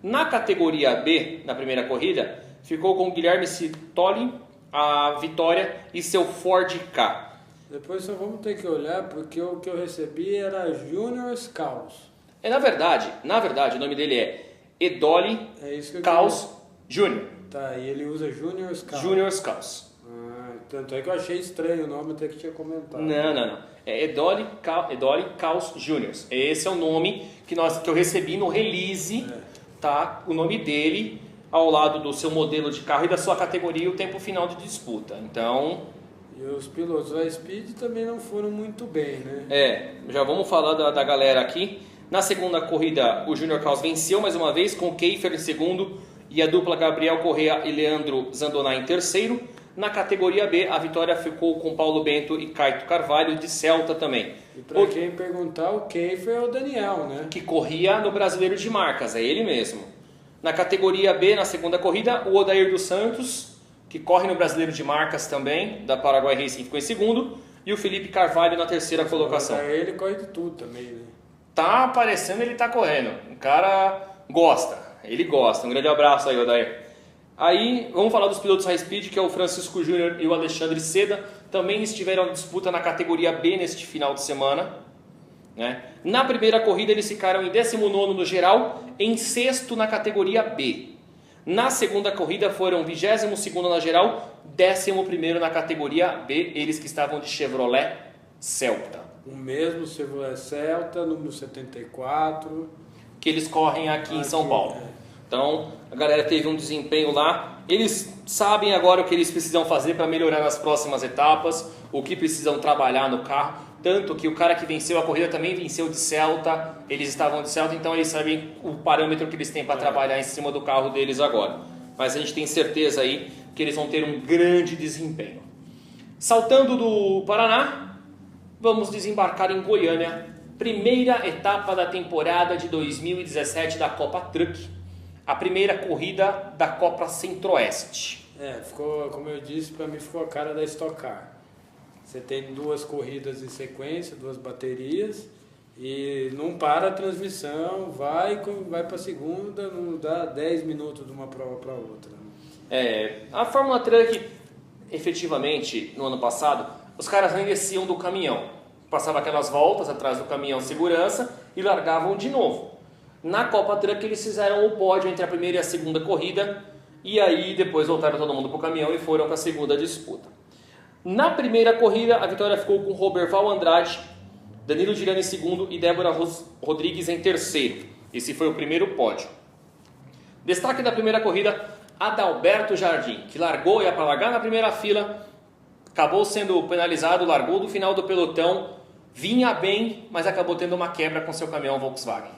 Na categoria B, na primeira corrida, ficou com o Guilherme Citoli a vitória e seu Ford Ka. Depois só vamos ter que olhar porque o que eu recebi era Junior Caos. Na verdade, o nome dele é Edoli Caos Júnior. Tá, e ele usa Junior Caos. Junior Caos. Tanto é que eu achei estranho o nome, até que tinha comentado. Não. É Edoli Caos Júnior. Esse é o nome que eu recebi no release, tá? O nome dele ao lado do seu modelo de carro e da sua categoria e o tempo final de disputa. Então... E os pilotos da Speed também não foram muito bem, né? Já vamos falar da galera aqui. Na segunda corrida, o Júnior Caos venceu mais uma vez, com o Keifer em segundo e a dupla Gabriel Correa e Leandro Zandoná em terceiro. Na categoria B, a vitória ficou com Paulo Bento e Caito Carvalho, de Celta também. E para quem perguntar, o Keifer é o Daniel, né? Que corria no Brasileiro de Marcas, é ele mesmo. Na categoria B, na segunda corrida, o Odair dos Santos, que corre no Brasileiro de Marcas também, da Paraguai Racing, ficou em segundo. E o Felipe Carvalho na terceira colocação. Ele corre de tudo também, né? Tá aparecendo, ele tá correndo. O cara gosta, ele gosta. Um grande abraço aí, Odair. Aí, vamos falar dos pilotos high speed, que é o Francisco Júnior e o Alexandre Seda. Também estiveram em disputa na categoria B neste final de semana, né? Na primeira corrida eles ficaram em 19º no geral, em sexto na categoria B. Na segunda corrida foram 22º na geral, 11º na categoria B, eles que estavam de Chevrolet Celta. O mesmo Chevrolet Celta, número 74. Que eles correm aqui em São Paulo. Então, a galera teve um desempenho lá. Eles sabem agora o que eles precisam fazer para melhorar nas próximas etapas, o que precisam trabalhar no carro. Tanto que o cara que venceu a corrida também venceu de Celta, eles estavam de Celta, então eles sabem o parâmetro que eles têm para trabalhar em cima do carro deles agora. Mas a gente tem certeza aí que eles vão ter um grande desempenho. Saltando do Paraná, vamos desembarcar em Goiânia, primeira etapa da temporada de 2017 da Copa Truck, a primeira corrida da Copa Centro-Oeste. Ficou, como eu disse, para mim ficou a cara da Stock Car. Você tem 2 corridas em sequência, 2 baterias, e não para a transmissão, vai para a segunda, não dá 10 minutos de uma prova para outra. A Fórmula Truck, efetivamente, no ano passado, os caras nem desciam do caminhão. Passavam aquelas voltas atrás do caminhão de segurança e largavam de novo. Na Copa Truck eles fizeram o pódio entre a primeira e a segunda corrida, e aí depois voltaram todo mundo para o caminhão e foram para a segunda disputa. Na primeira corrida, a vitória ficou com Roberval Andrade, Danilo Girani em segundo e Débora Rodrigues em terceiro. Esse foi o primeiro pódio. Destaque da primeira corrida, Adalberto Jardim, que largou e ia para largar na primeira fila, acabou sendo penalizado, largou do final do pelotão, vinha bem, mas acabou tendo uma quebra com seu caminhão Volkswagen.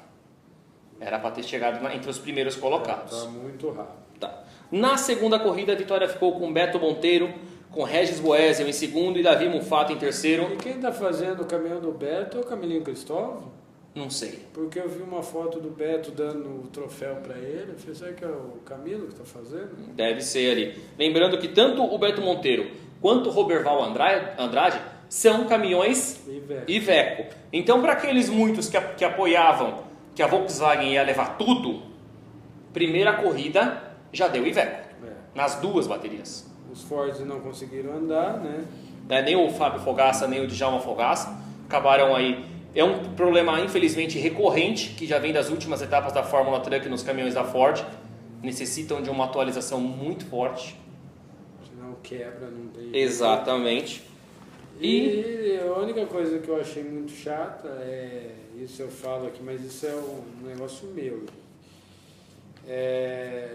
Era para ter chegado entre os primeiros colocados. Está muito rápido. Tá. Na segunda corrida, a vitória ficou com Beto Monteiro, com Regis Boesel em segundo e Davi Mufato em terceiro. E quem está fazendo o caminhão do Beto é o Camilinho Cristóvão? Não sei. Porque eu vi uma foto do Beto dando o troféu para ele. Eu falei, será que é o Camilo que está fazendo? Deve ser ali. Lembrando que tanto o Beto Monteiro quanto o Roberval Andrade são caminhões Iveco. Então, para aqueles muitos que apoiavam que a Volkswagen ia levar tudo, primeira corrida já deu Iveco. Nas 2 baterias. Os Fords não conseguiram andar, né? Nem o Fábio Fogaça, nem o Djalma Fogaça acabaram aí. É um problema, infelizmente, recorrente, que já vem das últimas etapas da Fórmula Truck nos caminhões da Ford. Necessitam de uma atualização muito forte. Senão quebra, não tem... Exatamente. E a única coisa que eu achei muito chata, isso eu falo aqui, mas isso é um negócio meu.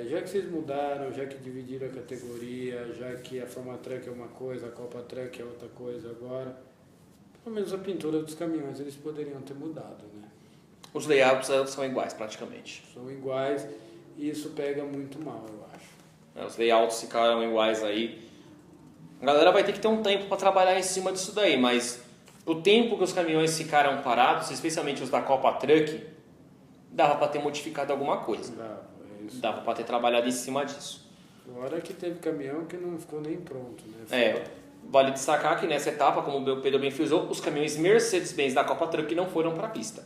Já que vocês mudaram, já que dividiram a categoria, já que a Fórmula Truck é uma coisa, a Copa Truck é outra coisa agora, pelo menos a pintura dos caminhões eles poderiam ter mudado, né? Os layouts são iguais praticamente. São iguais e isso pega muito mal, eu acho. Os layouts ficaram iguais aí. A galera vai ter que ter um tempo para trabalhar em cima disso daí, mas o tempo que os caminhões ficaram parados, especialmente os da Copa Truck, dava para ter modificado alguma coisa. Dava para ter trabalhado em cima disso. Agora que teve caminhão que não ficou nem pronto, né? Vale destacar que nessa etapa, como o Pedro bem frisou, os caminhões Mercedes-Benz da Copa Truck não foram para a pista.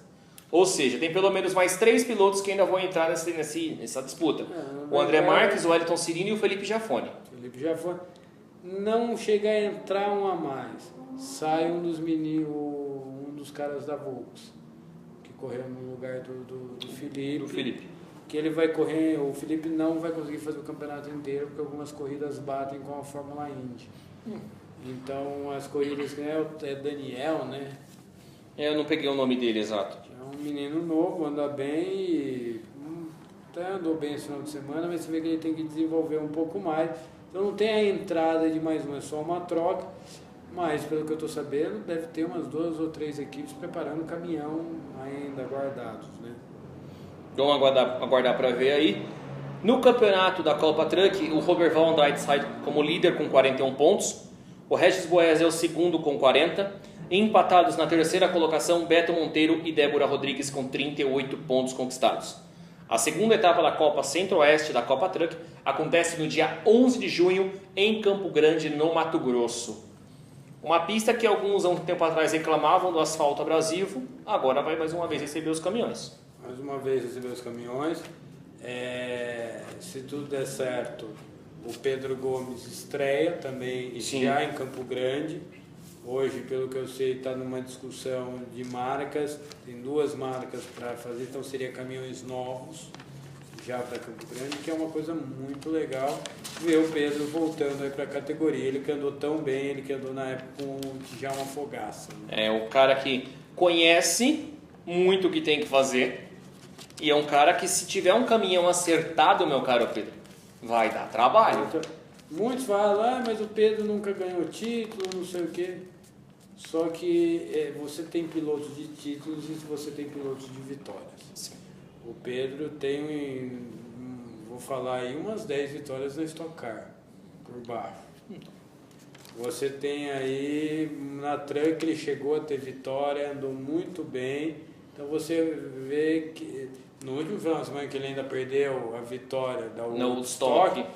Ou seja, tem pelo menos mais 3 pilotos que ainda vão entrar nessa disputa. O André Marques, o Wellington Cirino e o Felipe Giafone. Não chega a entrar um a mais. Sai um dos meninos, um dos caras da Volks, que correu no lugar do Felipe. Do Felipe. Que ele vai correr, o Felipe não vai conseguir fazer o campeonato inteiro, porque algumas corridas batem com a Fórmula Indy. Então as corridas, é Daniel, né? Eu não peguei o nome dele exato. É um menino novo, anda bem e até andou bem esse final de semana, mas você vê que ele tem que desenvolver um pouco mais. Então não tem a entrada de mais um, é só uma troca, mas pelo que eu estou sabendo, deve ter umas 2 ou 3 equipes preparando o caminhão ainda guardados, né? Vamos aguardar para ver aí. No campeonato da Copa Truck, o Robert Van Andrade sai como líder com 41 pontos. O Regis Boes é o segundo com 40. Empatados na terceira colocação, Beto Monteiro e Débora Rodrigues com 38 pontos conquistados. A segunda etapa da Copa Centro-Oeste da Copa Truck acontece no dia 11 de junho em Campo Grande, no Mato Grosso. Uma pista que alguns há um tempo atrás reclamavam do asfalto abrasivo, agora vai mais uma vez receber os caminhões. Mais uma vez receber os caminhões. Se tudo der certo, o Pedro Gomes estreia também já em Campo Grande. Hoje, pelo que eu sei, está numa discussão de marcas. Tem 2 marcas para fazer, então seria caminhões novos já para Campo Grande, que é uma coisa muito legal ver o Pedro voltando aí para a categoria. Ele que andou tão bem, ele que andou na época com já uma fogaça. Né? É um cara que conhece muito o que tem que fazer. E é um cara que, se tiver um caminhão acertado, meu caro Pedro, vai dar trabalho. Muitos falam, mas o Pedro nunca ganhou título, não sei o quê. Só que você tem pilotos de títulos e você tem pilotos de vitórias. Sim. O Pedro tem, vou falar aí, umas 10 vitórias na Stock Car, por baixo. Você tem aí, na Truck ele chegou a ter vitória, andou muito bem. Então você vê que no último final de semana que ele ainda perdeu a vitória da Woodstock,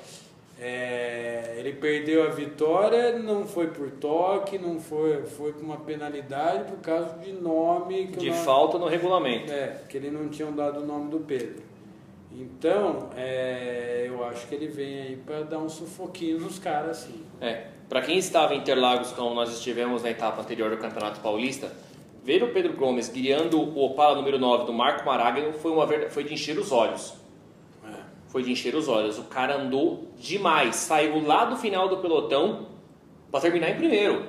ele perdeu a vitória, não foi por toque, não foi com uma penalidade por causa de nome de falta no regulamento. Que ele não tinha dado o nome do Pedro. Então, eu acho que ele vem aí para dar um sufoquinho nos caras, assim. Para quem estava em Interlagos, como nós estivemos na etapa anterior do Campeonato Paulista, ver o Pedro Gomes guiando o Opala número 9 do Marco Maragno foi de encher os olhos. Foi de encher os olhos. O cara andou demais. Saiu lá do final do pelotão para terminar em primeiro.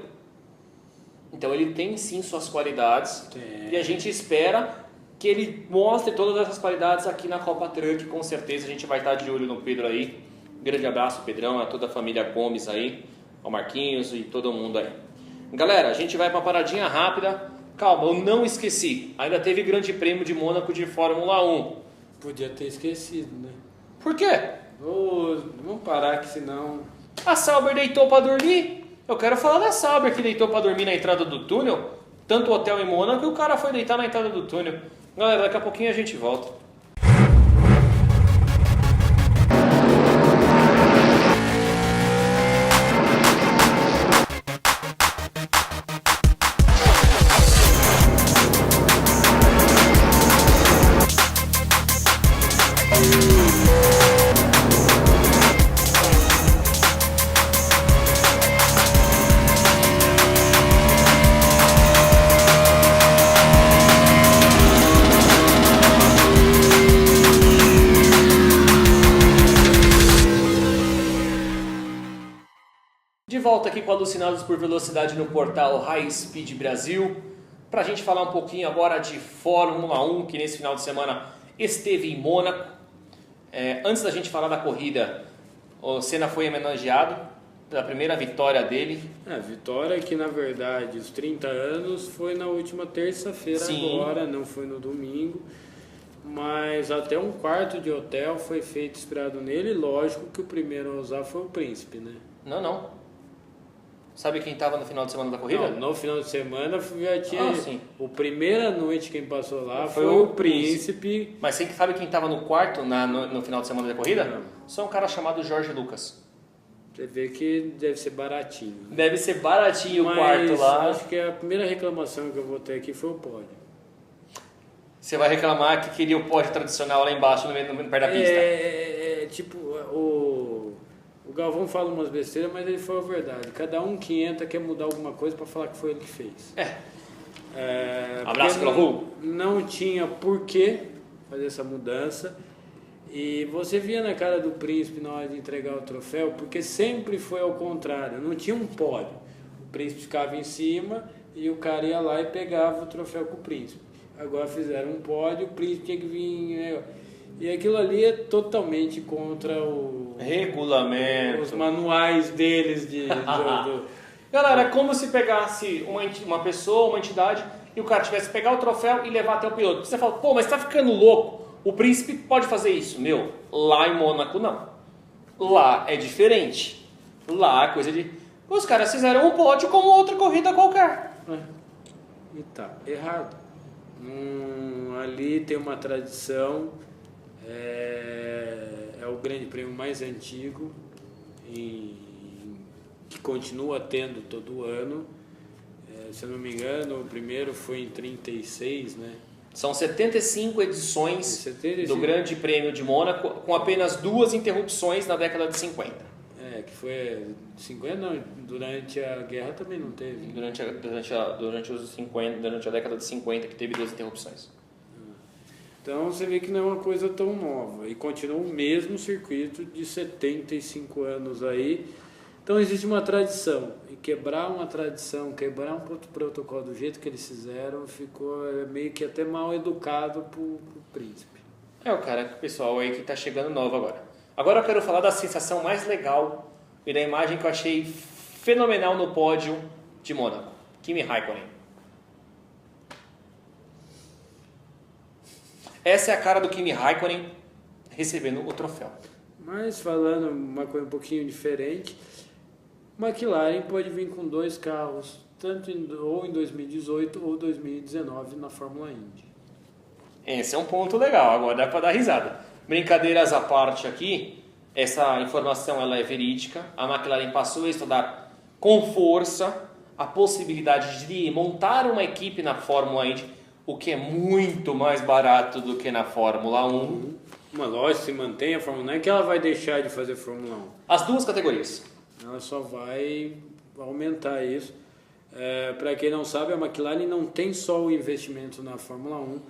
Então ele tem sim suas qualidades. E a gente espera que ele mostre todas essas qualidades aqui na Copa Truck. Com certeza a gente vai estar de olho no Pedro aí. Grande abraço, Pedrão, a toda a família Gomes aí, ao Marquinhos e todo mundo aí. Galera, a gente vai para uma paradinha rápida. Calma, eu não esqueci. Ainda teve Grande Prêmio de Mônaco de Fórmula 1. Podia ter esquecido, né? Por quê? Vamos parar que senão... A Sauber deitou para dormir? Eu quero falar da Sauber que deitou para dormir na entrada do túnel. Tanto o hotel em Mônaco que o cara foi deitar na entrada do túnel. Galera, daqui a pouquinho a gente volta. De volta aqui com Alucinados por Velocidade no portal High Speed Brasil, para a gente falar um pouquinho agora de Fórmula 1, que nesse final de semana esteve em Mônaco. Antes da gente falar da corrida, o Senna foi homenageado pela primeira vitória dele. A vitória que, na verdade, os 30 anos foi na última terça-feira agora, não foi no domingo. Mas até um quarto de hotel foi feito inspirado nele. Lógico que o primeiro a usar foi o Príncipe, né? Não. Sabe quem estava no final de semana da corrida? Não, no final de semana já tinha... sim. A primeira noite quem passou lá foi o Príncipe. Mas você sabe quem estava no quarto no final de semana da corrida? Não. Só um cara chamado Jorge Lucas. Você vê que deve ser baratinho. Deve ser baratinho o quarto lá. Acho que a primeira reclamação que eu vou ter aqui foi o pódio. Você vai reclamar que queria o pódio tradicional lá embaixo, no perto da pista. Tipo, o Galvão fala umas besteiras, mas ele falou a verdade. Cada um que entra quer mudar alguma coisa para falar que foi ele que fez. Abraço, Galvão. Não tinha por que fazer essa mudança. E você via na cara do Príncipe na hora de entregar o troféu, porque sempre foi ao contrário, não tinha um pódio. O Príncipe ficava em cima e o cara ia lá e pegava o troféu com o Príncipe. Agora fizeram um pódio, o Príncipe tinha que vir... E aquilo ali é totalmente contra o... regulamento. Os manuais deles Galera, é como se pegasse uma pessoa, uma entidade, e o cara tivesse que pegar o troféu e levar até o piloto. Você fala, pô, mas tá ficando louco. O Príncipe pode fazer isso. Meu, lá em Mônaco não. Lá é diferente. Lá é coisa de... Os caras fizeram um pódio como outra corrida qualquer. E tá errado. Ali tem uma tradição, é o grande prêmio mais antigo, que continua tendo todo ano. Se eu não me engano, o primeiro foi em 36, né? São 75 edições do Grande Prêmio de Mônaco, com apenas 2 interrupções na década de 50. Que foi 50, não, durante a guerra também não teve. Durante a década de 50 que teve 2 interrupções. Então você vê que não é uma coisa tão nova e continua o mesmo circuito de 75 anos aí. Então existe uma tradição, e quebrar uma tradição, quebrar um protocolo do jeito que eles fizeram, ficou meio que até mal educado pro Príncipe. O pessoal aí que tá chegando novo agora. Agora eu quero falar da sensação mais legal e da imagem que eu achei fenomenal no pódio de Mônaco. Kimi Raikkonen. Essa é a cara do Kimi Raikkonen recebendo o troféu. Mas falando uma coisa um pouquinho diferente, McLaren pode vir com 2 carros, tanto ou em 2018 ou 2019 na Fórmula Indy. Esse é um ponto legal, agora dá para dar risada. Brincadeiras à parte aqui, essa informação ela é verídica. A McLaren passou a estudar com força a possibilidade de montar uma equipe na Fórmula Indy, o que é muito mais barato do que na Fórmula 1. Uma loja se mantém a Fórmula 1, não é que ela vai deixar de fazer Fórmula 1. As 2 categorias. Ela só vai aumentar isso. Para quem não sabe, a McLaren não tem só o investimento na Fórmula 1,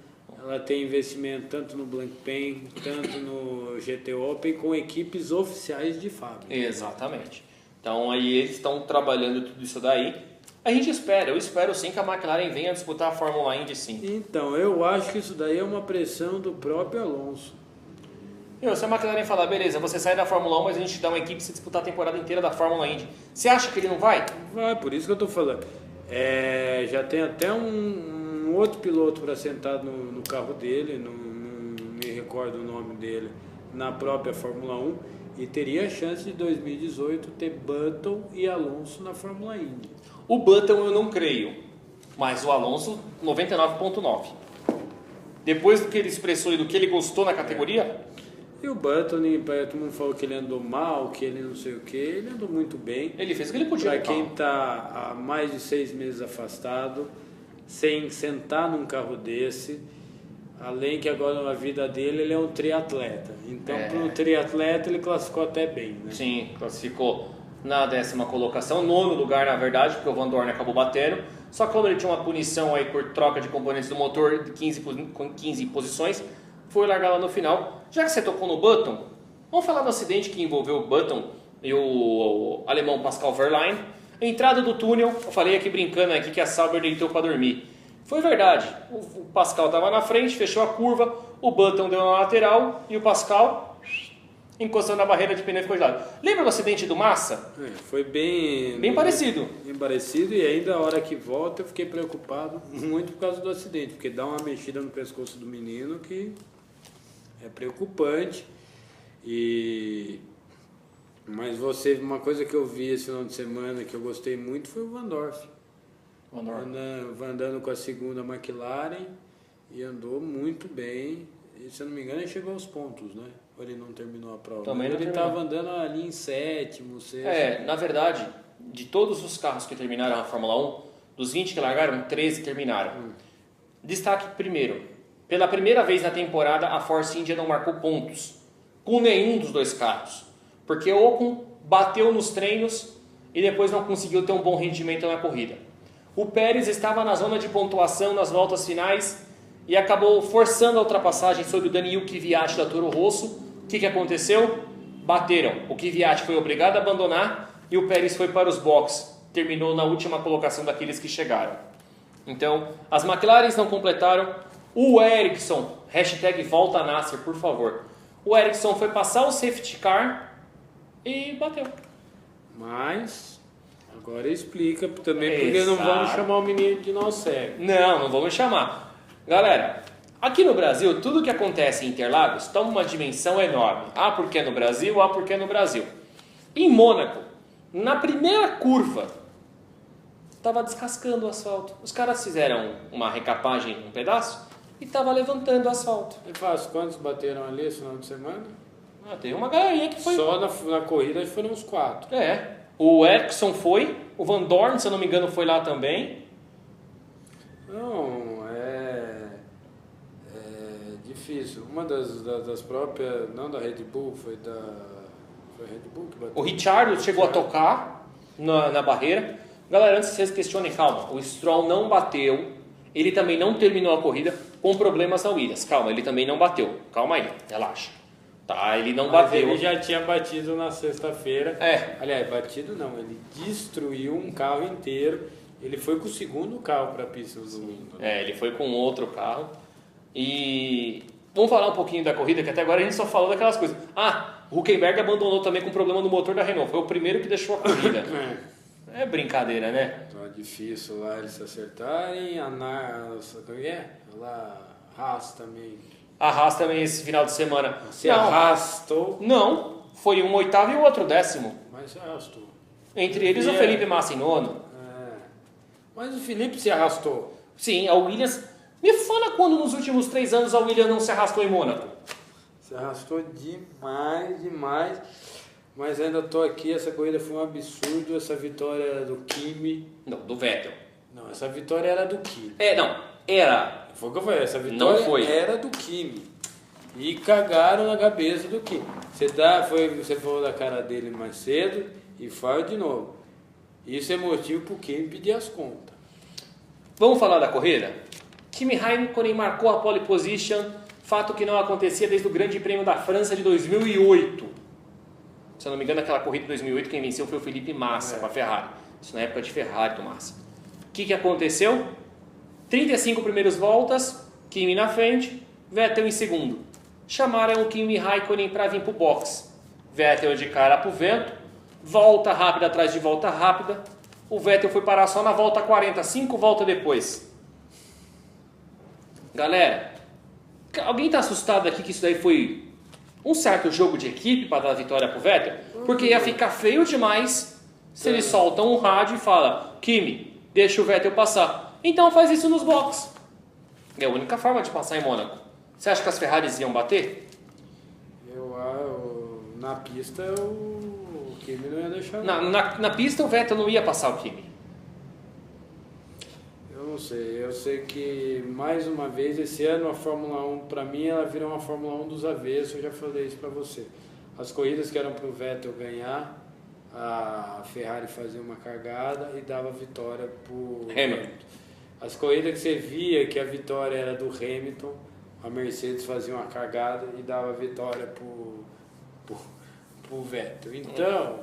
ela tem investimento tanto no Blancpain, tanto no GT Open, com equipes oficiais de fábrica. Exatamente. Então aí eles estão trabalhando tudo isso daí. A gente espera, eu espero sim que a McLaren venha disputar a Fórmula Indy sim. Então, eu acho que isso daí é uma pressão do próprio Alonso. Se a McLaren falar, beleza, você sai da Fórmula 1, mas a gente dá uma equipe para disputar a temporada inteira da Fórmula Indy. Você acha que ele não vai? Vai, por isso que eu estou falando. Já tem até um outro piloto para sentar no carro dele, não me recordo o nome dele, na própria Fórmula 1, e teria a chance de 2018 ter Button e Alonso na Fórmula Indy. O Button eu não creio, mas o Alonso 99,9. Depois do que ele expressou e do que ele gostou na categoria... E o Button, todo mundo falou que ele andou mal, que ele não sei o que, ele andou muito bem. Ele fez o que ele podia. Para quem está há mais de 6 meses afastado, sem sentar num carro desse, além que agora na vida dele ele é um triatleta. Então, para um triatleta ele classificou até bem, né? Sim, classificou na 10ª colocação, 9º lugar na verdade, porque o Van Dorn acabou batendo. Só que como ele tinha uma punição aí por troca de componentes do motor de 15 posições, foi largar lá no final. Já que você tocou no Button, vamos falar do acidente que envolveu o Button e o alemão Pascal Wehrlein. A entrada do túnel, eu falei aqui brincando aqui que a Sauber deitou para dormir. Foi verdade, o Pascal estava na frente, fechou a curva, o Button deu na lateral e o Pascal encostou na barreira de pneu e ficou gelado. Lembra do acidente do Massa? Foi bem parecido. Bem parecido, e ainda a hora que volta eu fiquei preocupado muito por causa do acidente, porque dá uma mexida no pescoço do menino que é preocupante. Mas uma coisa que eu vi esse final de semana que eu gostei muito foi o Van Dorf. Andando com a segunda McLaren e andou muito bem. E, se eu não me engano, ele chegou aos pontos, né? Ou ele não terminou a prova? Também não ele terminou. estava andando ali em sétimo, sexto. Na verdade, de todos os carros que terminaram a Fórmula 1, dos 20 que largaram, 13 terminaram. Destaque primeiro. Pela primeira vez na temporada, a Force India não marcou pontos com nenhum dos dois carros. Porque o Ocon bateu nos treinos e depois não conseguiu ter um bom rendimento na corrida. O Pérez estava na zona de pontuação nas voltas finais e acabou forçando a ultrapassagem sobre o Daniil Kvyat da Toro Rosso. O que aconteceu? Bateram. O Kvyat foi obrigado a abandonar e o Pérez foi para os boxes. Terminou na última colocação daqueles que chegaram. Então, as McLarens não completaram. O Ericsson, hashtag volta Nasser, por favor. O Ericsson foi passar o safety car e bateu. Mas agora explica também porque não vamos chamar o menino de nó cego. Não vamos chamar. Galera, aqui no Brasil, tudo que acontece em Interlagos toma uma dimensão enorme. Porque é no Brasil, porque é no Brasil. Em Mônaco, na primeira curva, estava descascando o asfalto. Os caras fizeram uma recapagem um pedaço e estava levantando o asfalto. É fácil. Quantos bateram ali esse final de semana? Tem uma galerinha que foi... Só na corrida foram uns 4. O Ericsson foi, o Van Dorn, se eu não me engano, foi lá também. Não, é difícil. Uma das próprias, não da Red Bull, foi a Red Bull que bateu. O Ricciardo chegou a tocar na barreira. Galera, antes que vocês questionem, calma, o Stroll não bateu, ele também não terminou a corrida com problemas na Williams. Calma, ele também não bateu. Calma aí, relaxa. Ele não bateu. Ele já tinha batido na sexta-feira. Aliás, batido não, ele destruiu um carro inteiro. Ele foi com o segundo carro para a pista do mundo. Ele foi com outro carro. E vamos falar um pouquinho da corrida, que até agora a gente só falou daquelas coisas. O Hülkenberg abandonou também com problema no motor da Renault. Foi o primeiro que deixou a corrida. É brincadeira, né? Tá difícil lá eles se acertarem. Como é? Haas também. A Haas também esse final de semana. Se arrastou. Não, foi um oitavo e o outro 10º. Mas se arrastou. Entre eles o Felipe Massa em nono. Mas o Felipe se arrastou. Sim, a Williams... Me fala quando nos últimos 3 anos a Williams não se arrastou em Mônaco. Se arrastou demais. Mas ainda tô aqui, essa corrida foi um absurdo. Essa vitória era do Kimi. Não, do Vettel. Não, essa vitória era do Kimi. Era. Foi o que eu falei, essa vitória era do Kimi. E cagaram na cabeça do Kimi. Você falou da cara dele mais cedo e fala de novo. Isso é motivo pro Kimi pedir as contas. Vamos falar da corrida? Kimi Raikkonen marcou a pole position, fato que não acontecia desde o Grande Prêmio da França de 2008. Se eu não me engano, aquela corrida de 2008 quem venceu foi o Felipe Massa com a Ferrari. Isso na época de Ferrari do Massa. O que aconteceu? 35 primeiras voltas, Kimi na frente, Vettel em segundo. Chamaram o Kimi Raikkonen para vir para o box. Vettel de cara para o vento, volta rápida atrás de volta rápida. O Vettel foi parar só na volta 40, 5 voltas depois. Galera, alguém está assustado aqui que isso daí foi um certo jogo de equipe para dar a vitória para o Vettel? Porque ia ficar feio demais se eles soltam um rádio e falam: Kimi, deixa o Vettel passar. Então faz isso nos boxes. É a única forma de passar em Mônaco. Você acha que as Ferraris iam bater? Na pista o Kimi não ia deixar. Na pista o Vettel não ia passar o Kimi. Eu não sei. Eu sei que mais uma vez esse ano a Fórmula 1 para mim ela virou uma Fórmula 1 dos avessos. Eu já falei isso para você. As corridas que eram para o Vettel ganhar, a Ferrari fazia uma cagada e dava vitória para o Hamilton. As corridas que você via que a vitória era do Hamilton, a Mercedes fazia uma cagada e dava vitória pro Vettel. Então,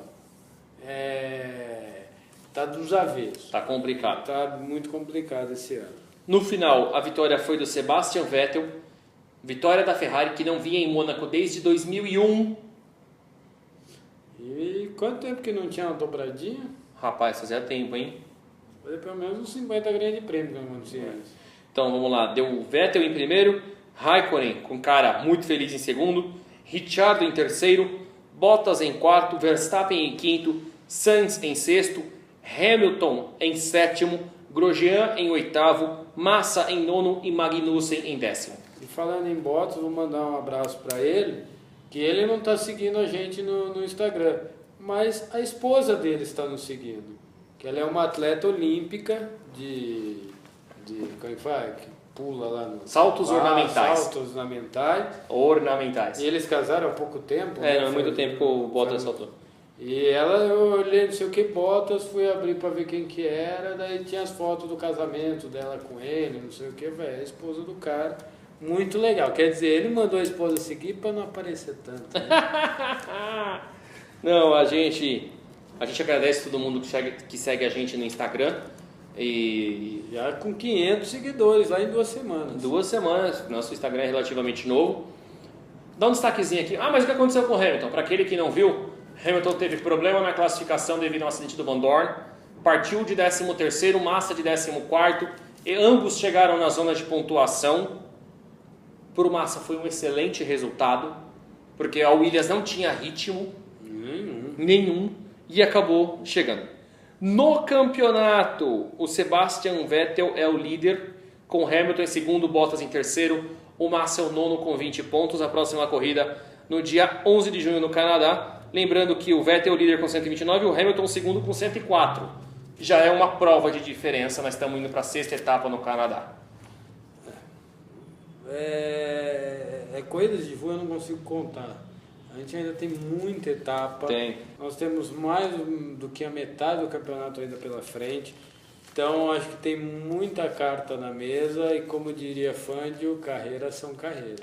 tá dos avessos. Tá complicado. Tá muito complicado esse ano. No final, a vitória foi do Sebastian Vettel. Vitória da Ferrari, que não vinha em Mônaco desde 2001. quanto tempo que não tinha uma dobradinha? Rapaz, fazia tempo, hein? Fazia pelo menos uns 50 grandes prêmios que não acontecia isso. Então vamos lá, deu o Vettel em primeiro, Raikkonen com cara muito feliz em segundo, Ricciardo em terceiro, Bottas em quarto, Verstappen em quinto, Sainz em sexto, Hamilton em sétimo, Grosjean em oitavo, Massa em nono e Magnussen em décimo. E falando em Bottas, vou mandar um abraço para ele, que ele não está seguindo a gente no Instagram, mas a esposa dele está nos seguindo, que ela é uma atleta olímpica de como é que faz? Que pula lá no... Saltos ornamentais. Saltos ornamentais. Ornamentais. E eles casaram há pouco tempo. É, não é muito tempo que o Bottas saltou. E ela, eu olhei não sei o que, Bottas, fui abrir pra ver quem que era, daí tinha as fotos do casamento dela com ele, não sei o que, velho, a esposa do cara. Muito legal. Quer dizer, ele mandou a esposa seguir pra não aparecer tanto. Né? Não, a gente agradece todo mundo que segue a gente no Instagram. E já com 500 seguidores lá em 2 semanas. 2 semanas, nosso Instagram é relativamente novo. Dá um destaquezinho aqui. Ah, mas o que aconteceu com o Hamilton? Para aquele que não viu, Hamilton teve problema na classificação devido ao acidente do Van Dorn. Partiu de 13º, Massa de 14º. E ambos chegaram na zona de pontuação. Por o Massa foi um excelente resultado, porque a Williams não tinha ritmo nenhum e acabou chegando. No campeonato, o Sebastian Vettel é o líder, com Hamilton em segundo, Bottas em terceiro, o Massa é o nono com 20 pontos. A próxima corrida no dia 11 de junho no Canadá. Lembrando que o Vettel é o líder com 129 e o Hamilton o segundo com 104. Já é uma prova de diferença, nós estamos indo para a 6ª etapa no Canadá. Coisas de voo eu não consigo contar. A gente ainda tem muita etapa. Tem. Nós temos mais do que a metade do campeonato ainda pela frente. Então acho que tem muita carta na mesa e, como diria Fândio, carreiras são carreiras.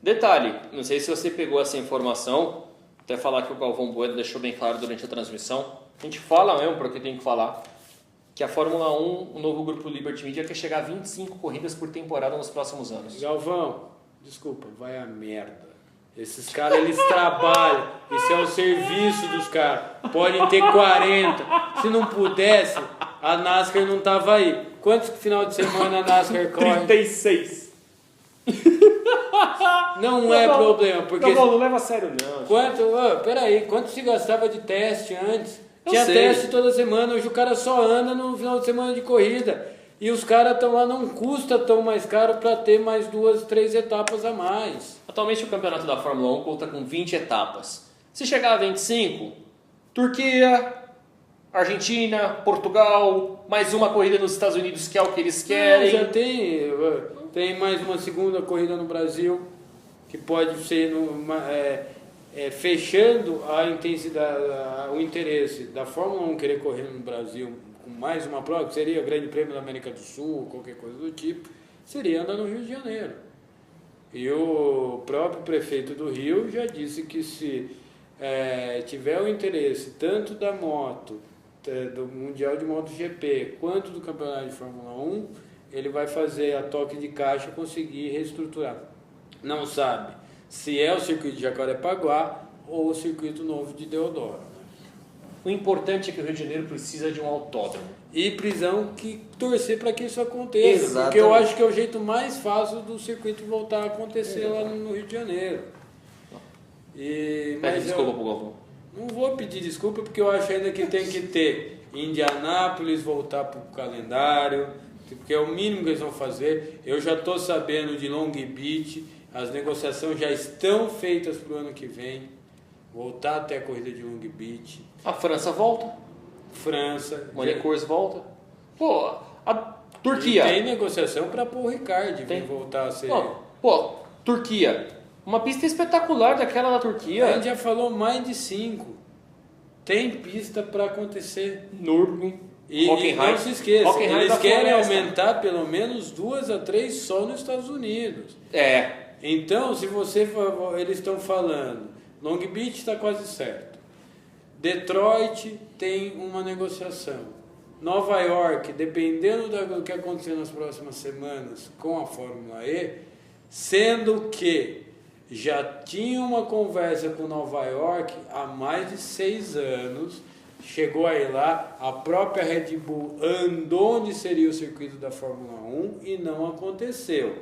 Detalhe, não sei se você pegou essa informação, até falar que o Galvão Bueno deixou bem claro durante a transmissão. A gente fala mesmo porque tem que falar. Que a Fórmula 1, o novo grupo Liberty Media, quer chegar a 25 corridas por temporada nos próximos anos. Galvão, desculpa, vai a merda. Esses caras, eles trabalham. Isso é o serviço dos caras. Podem ter 40. Se não pudesse, a NASCAR não tava aí. Quantos final de semana a NASCAR corre? 36. Não é problema, porque... Não leva a sério não. Peraí, quanto se gastava de teste antes? Eu Tinha sei. teste toda semana, hoje o cara só anda no final de semana de corrida. E os caras estão lá, não custa tão mais caro para ter mais 2, 3 etapas a mais. Atualmente o campeonato da Fórmula 1 conta com 20 etapas. Se chegar a 25, Turquia, Argentina, Portugal, mais uma corrida nos Estados Unidos, que é o que eles querem. Já tem mais uma segunda corrida no Brasil, que pode ser fechando a intensidade, o interesse da Fórmula 1 querer correr no Brasil com mais uma prova, que seria o Grande Prêmio da América do Sul, qualquer coisa do tipo, seria andar no Rio de Janeiro. E o próprio prefeito do Rio já disse que se tiver o interesse tanto da moto, do Mundial de MotoGP, quanto do Campeonato de Fórmula 1, ele vai fazer a toque de caixa conseguir reestruturar. Não sabe se é o circuito de Jacarepaguá ou o circuito novo de Deodoro. O importante é que o Rio de Janeiro precisa de um autódromo. E prisão que torcer para que isso aconteça. Exatamente. Porque eu acho que é o jeito mais fácil do circuito voltar a acontecer lá no Rio de Janeiro. Pede Mas desculpa pro Galvão. não vou pedir desculpa porque eu acho ainda que tem que ter Indianápolis voltar para o calendário, porque é o mínimo que eles vão fazer. Eu já estou sabendo de Long Beach, as negociações já estão feitas para o ano que vem. Voltar até a corrida de Long Beach. A França volta. França. Monaco volta. Pô, a Turquia. E tem negociação para pôr o Ricciardo vir voltar a ser... Pô, Turquia. Uma pista espetacular daquela da Turquia. A gente já falou mais de 5. Tem pista para acontecer. Nürburgring. E Hockenheim. não se esqueça, Hockenheim eles da querem Floresta. aumentar pelo menos 2 a 3 só nos Estados Unidos. Então, se você for, eles estão falando, Long Beach está quase certo. Detroit tem uma negociação. Nova York, dependendo do que acontecer nas próximas semanas com a Fórmula E, sendo que já tinha uma conversa com Nova York há mais de 6 anos, chegou aí lá, a própria Red Bull andou onde seria o circuito da Fórmula 1 e não aconteceu.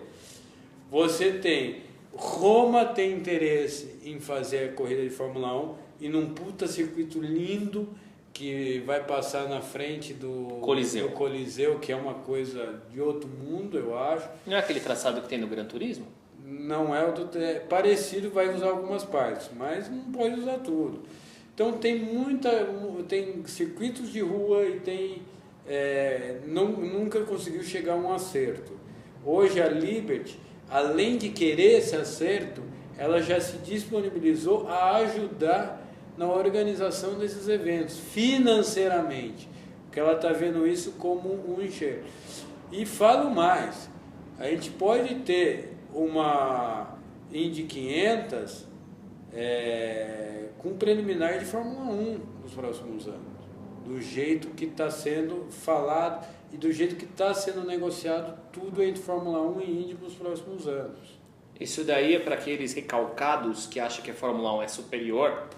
Você tem, Roma tem interesse em fazer a corrida de Fórmula 1 e num puta circuito lindo que vai passar na frente do Coliseu, que é uma coisa de outro mundo, eu acho. Não é aquele traçado que tem no Gran Turismo? Não é, é parecido, vai usar algumas partes, mas não pode usar tudo. Então tem circuitos de rua e nunca conseguiu chegar a um acerto. Hoje a Liberty, além de querer esse acerto, ela já se disponibilizou a ajudar na organização desses eventos, financeiramente, porque ela está vendo isso como um enxergo. E falo mais, a gente pode ter uma Indy 500 com preliminar de Fórmula 1 nos próximos anos, do jeito que está sendo falado e do jeito que está sendo negociado tudo entre Fórmula 1 e Indy nos próximos anos. Isso daí é para aqueles recalcados que acham que a Fórmula 1 é superior,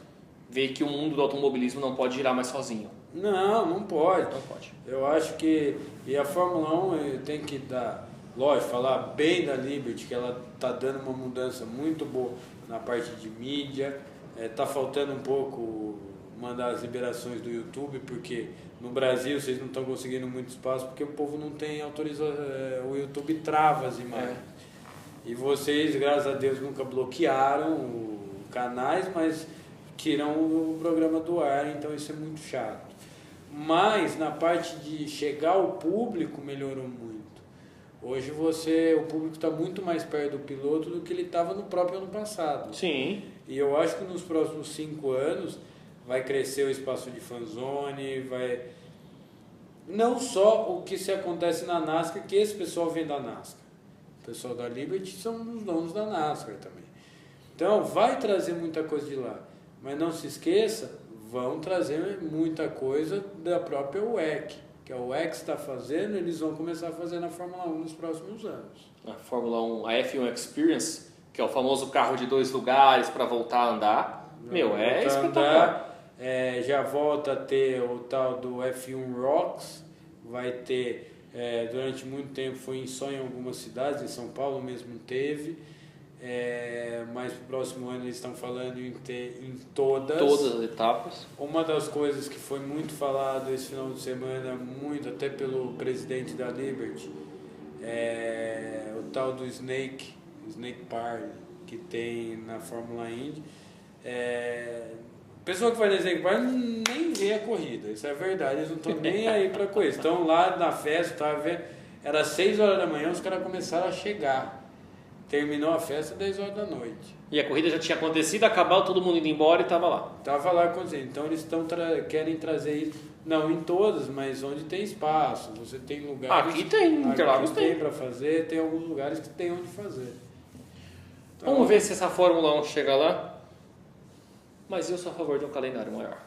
ver que o mundo do automobilismo não pode girar mais sozinho. Não pode. Não pode. Eu acho que a Fórmula 1 tem que dar, lógico, falar bem da Liberty, que ela está dando uma mudança muito boa na parte de mídia. Está faltando um pouco mandar as liberações do YouTube, porque no Brasil vocês não estão conseguindo muito espaço, porque o povo não tem autorização, o YouTube trava as imagens. E vocês, graças a Deus, nunca bloquearam canais, mas tiram o programa do ar, então isso é muito chato. Mas na parte de chegar ao público melhorou muito. Hoje o público está muito mais perto do piloto do que ele estava no próprio ano passado. Sim. E eu acho que nos próximos 5 anos vai crescer o espaço de fanzone, não só o que se acontece na NASCAR, que esse pessoal vem da NASCAR. O pessoal da Liberty são os donos da NASCAR também. Então vai trazer muita coisa de lá. Mas não se esqueça, vão trazer muita coisa da própria WEC, que a WEC está fazendo, eles vão começar a fazer na Fórmula 1 nos próximos anos. A Fórmula 1, a F1 Experience, que é o famoso carro de 2 lugares para voltar a andar, é espetacular. Já volta a ter o tal do F1 Rocks, vai ter, durante muito tempo foi só em algumas cidades, em São Paulo mesmo teve, mas no próximo ano eles estão falando em ter em todas as etapas. Uma das coisas que foi muito falado esse final de semana, muito até pelo presidente da Liberty, o tal do Snake Park que tem na Fórmula Indy. Pessoa que faz Snake Park nem vê a corrida, isso é verdade, eles não estão nem aí para coisa. Estão lá na festa, estava vendo, era 6 horas da manhã, os caras começaram a chegar. Terminou a festa 10 horas da noite. E a corrida já tinha acontecido, acabou, todo mundo indo embora e estava lá. Estava lá acontecendo. Então eles querem trazer isso, não em todas, mas onde tem espaço. Você tem lugares. Aqui tem, Interlagos tem para fazer, tem alguns lugares que tem onde fazer. Então, vamos ver se essa Fórmula 1 chega lá. Mas eu sou a favor de um calendário maior.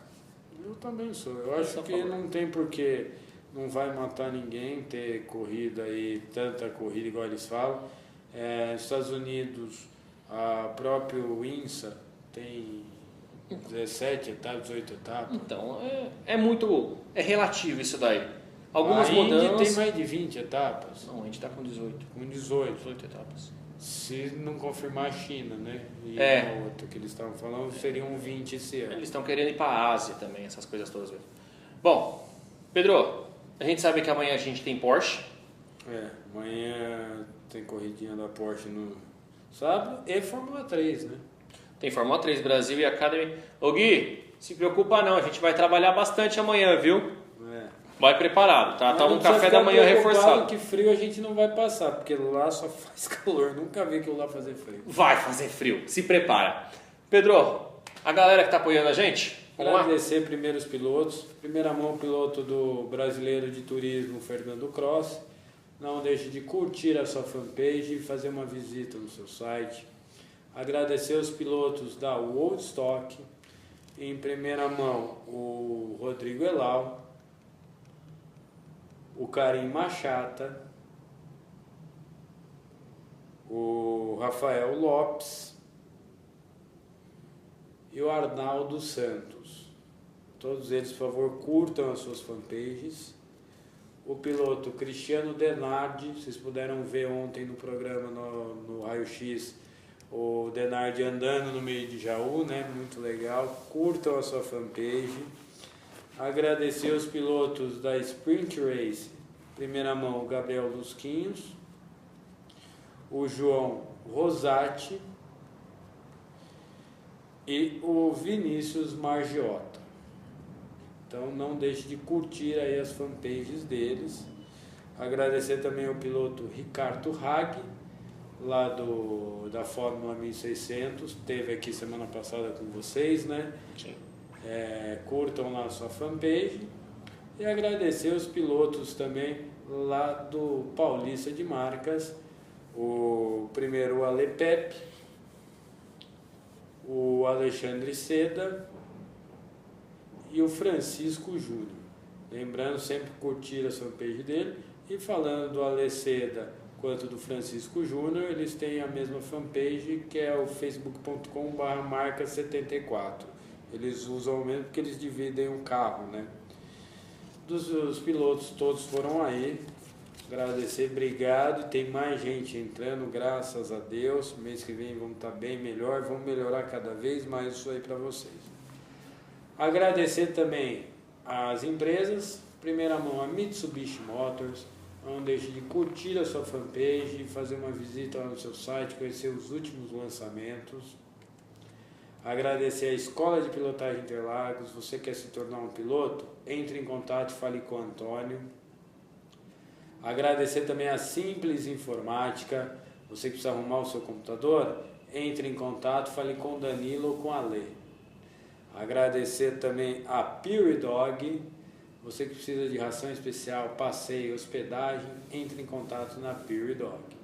Eu também sou. Eu acho que não tem porquê, não vai matar ninguém ter corrida aí, tanta corrida igual eles falam. Estados Unidos, a próprio INSA tem 17 etapas, 18 etapas. Então é relativo isso daí. Algumas mudanças. A Indy tem mais de 20 etapas. Não, a gente está com 18. Com 18 etapas. Se não confirmar a China, né? E a outra que eles estavam falando, seriam 20 esse ano. Eles estão querendo ir para a Ásia também, essas coisas todas. Bom, Pedro, a gente sabe que amanhã a gente tem Porsche. Amanhã tem corridinha da Porsche no sábado e Fórmula 3, né? Tem Fórmula 3 Brasil e Academy. Ô Gui, se preocupa não, a gente vai trabalhar bastante amanhã, viu? Vai preparado, tá? Toma um café da manhã reforçado. Que frio a gente não vai passar, porque lá só faz calor. Nunca vi que lá fazer frio. Vai fazer frio, se prepara. Pedro, a galera que tá apoiando a gente, agradecer primeiro os pilotos. Primeira mão, o piloto do Brasileiro de Turismo, Fernando Cross. Não deixe de curtir a sua fanpage e fazer uma visita no seu site. Agradecer os pilotos da Woodstock. Em primeira mão, o Rodrigo Elal, o Karim Machata, o Rafael Lopes, e o Arnaldo Santos. Todos eles, por favor, curtam as suas fanpages. O piloto Cristiano Denardi, vocês puderam ver ontem no programa no Raio X, o Denardi andando no meio de Jaú, né? Muito legal. Curtam a sua fanpage. Agradecer os pilotos da Sprint Race, primeira mão, o Gabriel Lusquinhos, o João Rosati e o Vinícius Margiota. Então não deixe de curtir aí as fanpages deles. Agradecer também ao piloto Ricardo Hag, lá da Fórmula 1600, esteve aqui semana passada com vocês, né? Sim. Curtam lá a sua fanpage. E agradecer os pilotos também lá do Paulista de Marcas, o primeiro o Ale Pepe, o Alexandre Seda e o Francisco Júnior. Lembrando sempre curtir a fanpage dele. E falando do Ale Seda quanto do Francisco Júnior, eles têm a mesma fanpage, que é o facebook.com/marca74. Eles usam o mesmo porque eles dividem o carro, né? Os pilotos todos foram aí. Agradecer, obrigado. E tem mais gente entrando, graças a Deus. Mês que vem vamos estar bem melhor, vamos melhorar cada vez mais isso aí para vocês. Agradecer também às empresas, primeira mão a Mitsubishi Motors. Não deixe de curtir a sua fanpage, fazer uma visita lá no seu site, conhecer os últimos lançamentos. Agradecer a Escola de Pilotagem Interlagos. Você quer se tornar um piloto? Entre em contato e fale com o Antônio. Agradecer também a Simples Informática. Você que precisa arrumar o seu computador? Entre em contato, fale com o Danilo ou com a Lê. Agradecer também a Pure Dog. Você que precisa de ração especial, passeio, hospedagem, entre em contato na Pure Dog.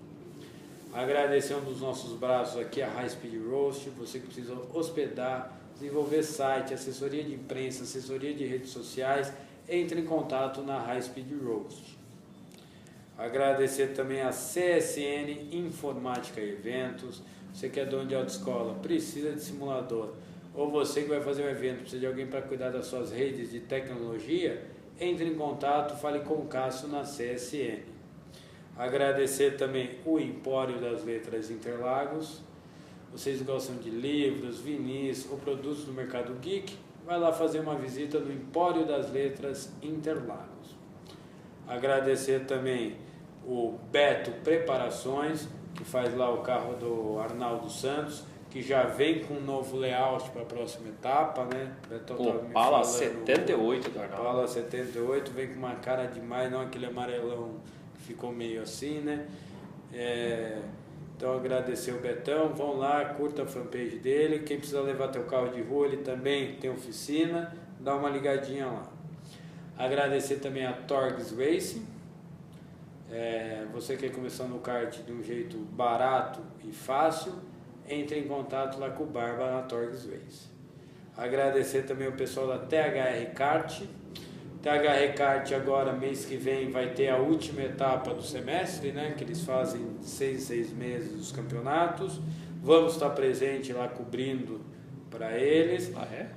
Agradecer um dos nossos braços aqui, a High Speed Roast. Você que precisa hospedar, desenvolver site, assessoria de imprensa, assessoria de redes sociais, entre em contato na High Speed Roast. Agradecer também a CSN Informática e Eventos. Você que é dono de autoescola, precisa de simulador, ou você que vai fazer um evento, precisa de alguém para cuidar das suas redes de tecnologia, entre em contato, fale com o Cássio na CSN. Agradecer também o Empório das Letras Interlagos. Vocês gostam de livros, vinis ou produtos do mercado geek? Vai lá fazer uma visita no Empório das Letras Interlagos. Agradecer também o Beto Preparações, que faz lá o carro do Arnaldo Santos, que já vem com um novo layout para a próxima etapa, né? O Pala 78 do Arnaldo. Pala 78 vem com uma cara demais, não aquele amarelão que ficou meio assim, né? Então agradecer o Betão, vão lá, curta a fanpage dele. Quem precisa levar teu carro de rua, ele também tem oficina, dá uma ligadinha lá. Agradecer também a Torgs Racing. Você quer começar no kart de um jeito barato e fácil, entre em contato lá com o Barba na Torgs Race. Agradecer também o pessoal da THR Kart. THR Kart agora, mês que vem, vai ter a última etapa do semestre, né? Que eles fazem 6 meses os campeonatos. Vamos estar presente lá cobrindo para eles. Ah, é?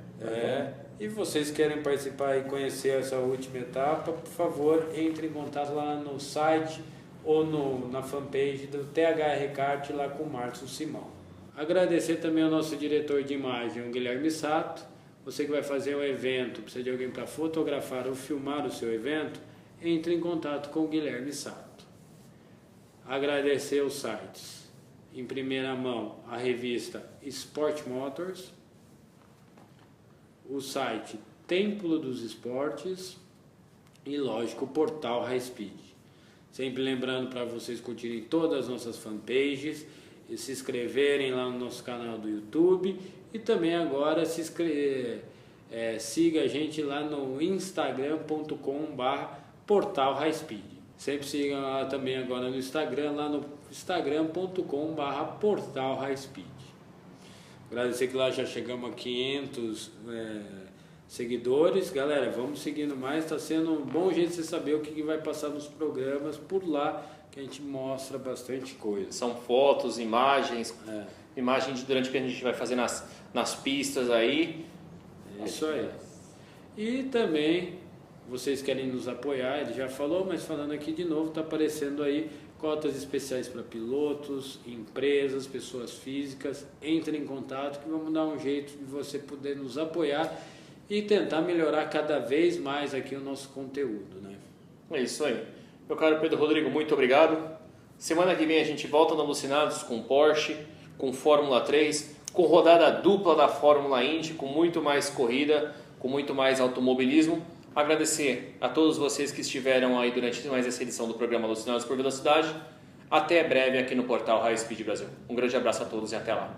E vocês querem participar e conhecer essa última etapa, por favor, entre em contato lá no site ou na fanpage do THR Kart lá com o Márcio Simão. Agradecer também ao nosso diretor de imagem, o Guilherme Sato. Você que vai fazer um evento, precisa de alguém para fotografar ou filmar o seu evento, entre em contato com o Guilherme Sato. Agradecer os sites. Em primeira mão, a revista Sport Motors, o site Templo dos Esportes e, lógico, o portal High Speed. Sempre lembrando para vocês curtirem todas as nossas fanpages e se inscreverem lá no nosso canal do YouTube e também agora siga a gente lá no instagram.com/portal High Speed. Sempre siga lá também agora no Instagram, lá no instagram.com/portal High Speed. Agradecer que lá já chegamos a 500 seguidores. Galera, vamos seguindo mais. Está sendo um bom jeito de você saber o que vai passar nos programas por lá, que a gente mostra bastante coisa. São fotos, imagens, imagem durante o que a gente vai fazer nas pistas aí. Isso aí. E também, vocês querem nos apoiar, ele já falou, mas falando aqui de novo, está aparecendo aí cotas especiais para pilotos, empresas, pessoas físicas. Entrem em contato que vamos dar um jeito de você poder nos apoiar e tentar melhorar cada vez mais aqui o nosso conteúdo, né? É isso aí. Meu caro Pedro Rodrigo, muito obrigado. Semana que vem a gente volta no Alucinados com Porsche, com Fórmula 3, com rodada dupla da Fórmula Indy, com muito mais corrida, com muito mais automobilismo. Agradecer a todos vocês que estiveram aí durante mais essa edição do programa Alucinados por Velocidade. Até breve aqui no portal High Speed Brasil. Um grande abraço a todos e até lá.